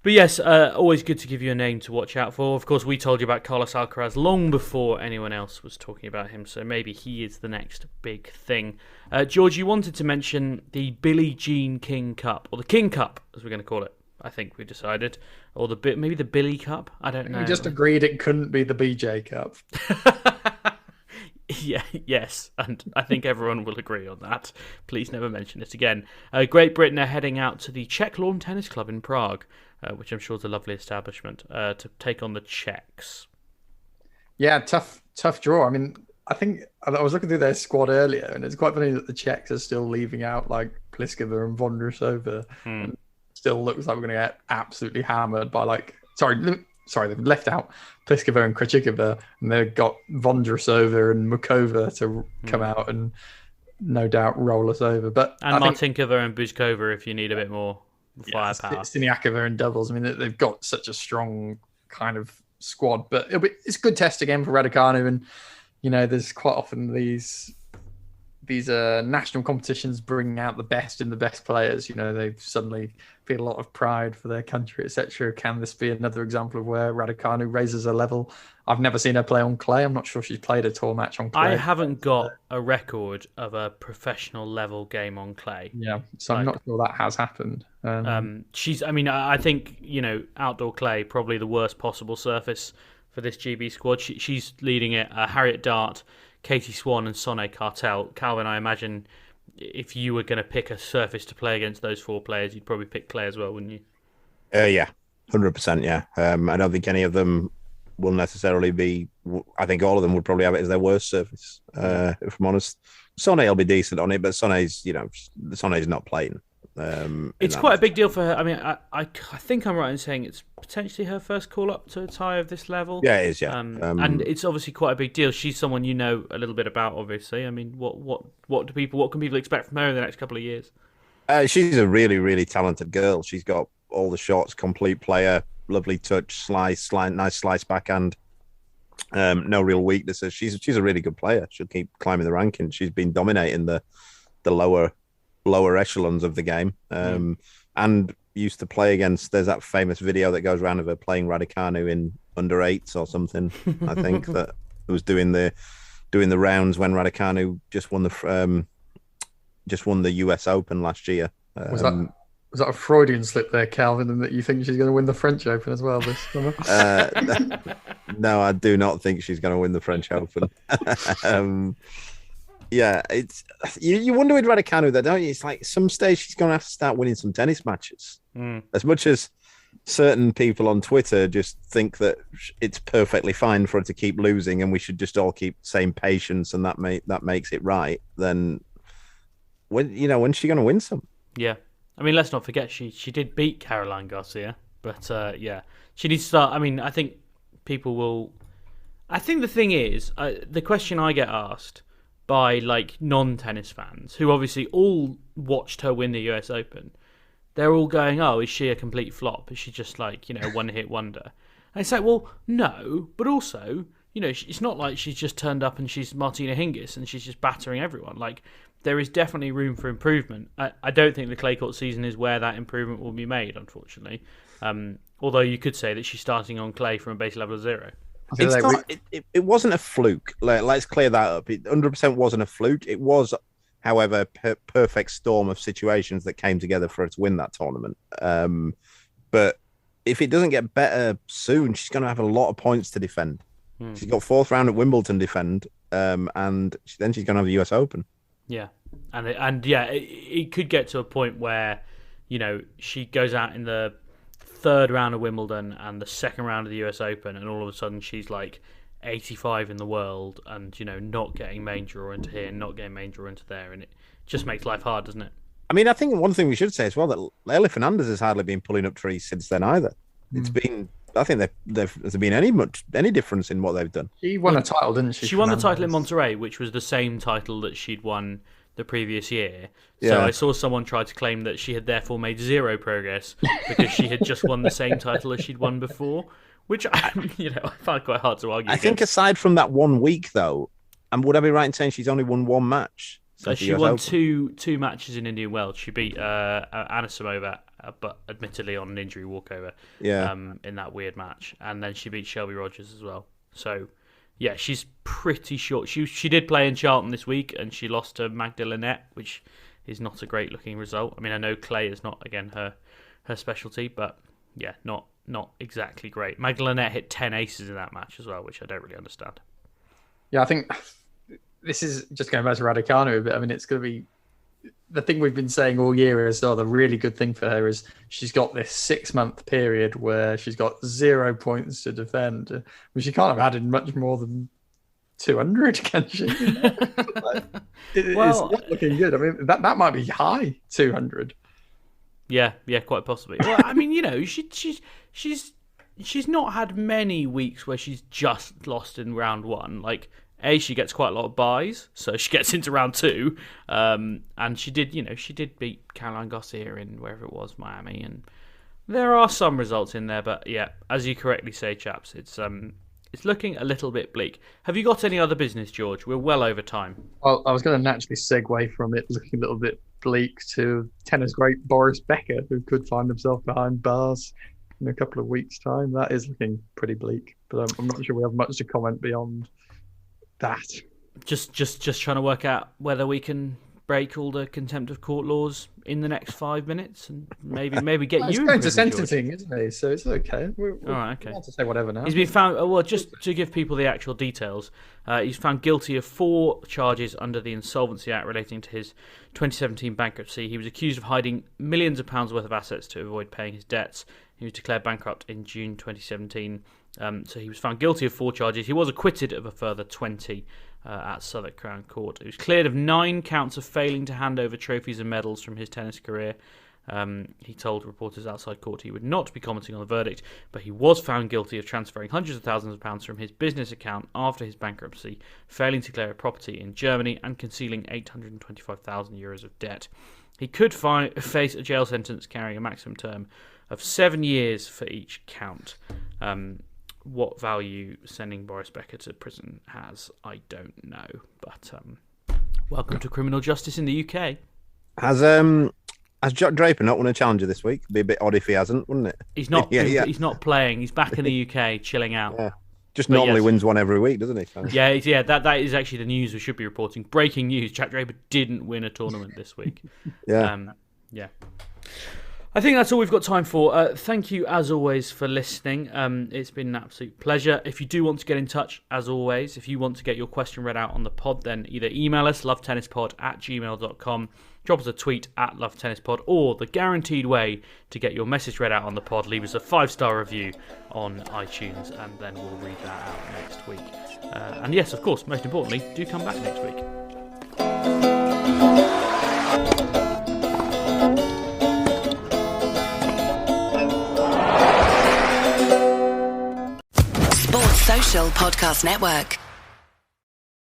But yes, always good to give you a name to watch out for. Of course, we told you about Carlos Alcaraz long before anyone else was talking about him, so maybe he is the next big thing. George, you wanted to mention the Billie Jean King Cup, or the King Cup, as we're going to call it, I think we decided. Or maybe the Billy Cup, I don't know. We just agreed it couldn't be the BJ Cup. Yeah, yes, and I think everyone will agree on that. Please never mention it again. Great Britain are heading out to the Czech Lawn Tennis Club in Prague, which I'm sure is a lovely establishment, to take on the Czechs. Yeah, tough draw. I mean, I think I was looking through their squad earlier, and it's quite funny that the Czechs are still leaving out like Pliskova and Vondrousova. And still looks like we're going to get absolutely hammered by they've left out Pliskova and Krejcikova, and they've got Vondrousova and Mukova to come out and no doubt roll us over. And Martinkova and Buzkova if you need a bit more firepower. Siniakova and doubles. I mean, they've got such a strong kind of squad, but it's a good test again for Raducanu. And there's quite often these national competitions bring out the best in the best players. They suddenly feel a lot of pride for their country, etc. Can this be another example of where Raducanu raises her level? I've never seen her play on clay. I'm not sure she's played a tour match on clay. I haven't got a record of a professional level game on clay. Yeah, so I'm not sure that has happened. I think, outdoor clay, probably the worst possible surface for this GB squad. She's leading it. Harriet Dart, Katie Swan and Sonne Cartel. Calvin, I imagine if you were going to pick a surface to play against those four players, you'd probably pick clay as well, wouldn't you? Yeah, 100%, yeah. I don't think any of them will necessarily be... I think all of them would probably have it as their worst surface, if I'm honest. Sonne will be decent on it, but Sonne's not playing. It's quite a big deal for her. I mean, I think I'm right in saying it's potentially her first call up to a tie of this level. Yeah, it is. Yeah, and it's obviously quite a big deal. She's someone you know a little bit about, obviously. I mean, what can people expect from her in the next couple of years? She's a really, really talented girl. She's got all the shots, complete player, lovely touch, nice slice backhand. No real weaknesses. She's a really good player. She'll keep climbing the rankings. She's been dominating the lower echelons of the game, and used to play against. There's that famous video that goes around of her playing Raducanu in under eights or something. I think that was doing the rounds when Raducanu just won the US Open last year. Was that a Freudian slip there, Calvin, and that you think she's going to win the French Open as well this summer? No, I do not think she's going to win the French Open. Yeah, it's you wonder with Raducanu that, don't you? It's like some stage she's going to have to start winning some tennis matches. As much as certain people on Twitter just think that it's perfectly fine for her to keep losing and we should just all keep saying patience and that makes it right, then when's she going to win some? Yeah. I mean, let's not forget she did beat Caroline Garcia, but she needs to start. I mean, I think people will. I think the thing is, the question I get asked by non-tennis fans who obviously all watched her win the US Open, they're all going, "Oh, is she a complete flop? Is she just one-hit wonder?" And it's like, well, no, but also, it's not like she's just turned up and she's Martina Hingis and she's just battering everyone. There is definitely room for improvement. I don't think the clay court season is where that improvement will be made, unfortunately. Although you could say that she's starting on clay from a base level of 0. It wasn't a fluke. Let's clear that up. It 100% wasn't a fluke. It was, however, perfect storm of situations that came together for her to win that tournament. But if it doesn't get better soon, she's going to have a lot of points to defend. She's got 4th round at Wimbledon defend, and then she's going to have the US Open. Yeah, it could get to a point where, she goes out in the 3rd round of Wimbledon and the 2nd round of the US Open, and all of a sudden she's 85 in the world, and not getting main draw into here, not getting main draw into there, and it just makes life hard, doesn't it? I mean, I think one thing we should say as well, that Lely Fernandez has hardly been pulling up trees since then either. It's been, I think there's been any difference in what they've done. She won a title, didn't she? She won the title in Monterey, which was the same title that she'd won the previous year. So I saw someone try to claim that she had therefore made zero progress because she had just won the same title as she'd won before, which I find quite hard to argue. I think aside from that 1 week, though, and would I be right in saying she's only won one match? She won two matches in Indian Wells. She beat Anna Samova, but admittedly on an injury walkover. In that weird match, and then she beat Shelby Rogers as well. So, yeah, she's pretty short. She did play in Charlton this week, and she lost to Magda Linette, which is not a great looking result. I mean, I know clay is not again her specialty, but yeah, not exactly great. Magda Linette hit 10 aces in that match as well, which I don't really understand. Yeah, I think this is just going back to Raducanu a bit. I mean, it's going to be the thing we've been saying all year is, the really good thing for her is she's got this 6-month period where she's got 0 points to defend. Well, she can't have added much more than 200, can she? It's not looking good. I mean, that might be high, 200. Yeah, quite possibly. Well, I mean, she's not had many weeks where she's just lost in round one. Like, she gets quite a lot of buys, so she gets into round 2. And she did beat Caroline Garcia in wherever it was, Miami, and there are some results in there. But yeah, as you correctly say, chaps, it's looking a little bit bleak. Have you got any other business, George? We're well over time. Well, I was going to naturally segue from it looking a little bit bleak to tennis great Boris Becker, who could find himself behind bars in a couple of weeks' time. That is looking pretty bleak, but I'm not sure we have much to comment beyond that. Just trying to work out whether we can break all the contempt of court laws in the next 5 minutes, and maybe get you. He's going to sentencing, isn't he? So it's okay. We're all right, okay. To say whatever now. He's been found. Well, just to give people the actual details, he's found guilty of 4 charges under the Insolvency Act relating to his 2017 bankruptcy. He was accused of hiding millions of pounds worth of assets to avoid paying his debts. He was declared bankrupt in June 2017. So he was found guilty of 4 charges. He was acquitted of a further 20 at Southwark Crown Court. He was cleared of 9 counts of failing to hand over trophies and medals from his tennis career. He told reporters outside court he would not be commenting on the verdict, but he was found guilty of transferring hundreds of thousands of pounds from his business account after his bankruptcy, failing to clear a property in Germany, and concealing €825,000 of debt. He could face a jail sentence carrying a maximum term of 7 years for each count. What value sending Boris Becker to prison has, I don't know. But welcome to criminal justice in the UK. Has Jack Draper not won a challenger this week? It'd be a bit odd if he hasn't, wouldn't it? He's not. He's not playing. He's back in the UK, chilling out. Yeah. Just normally wins one every week, doesn't he? So. Yeah. That is actually the news we should be reporting. Breaking news: Jack Draper didn't win a tournament this week. Yeah. I think that's all we've got time for. Thank you, as always, for listening. It's been an absolute pleasure. If you do want to get in touch, as always, if you want to get your question read out on the pod, then either email us, lovetennispod@gmail.com, drop us a tweet @lovetennispod, or the guaranteed way to get your message read out on the pod, leave us a 5-star review on iTunes, and then we'll read that out next week. And yes, of course, most importantly, do come back next week. Social Podcast Network.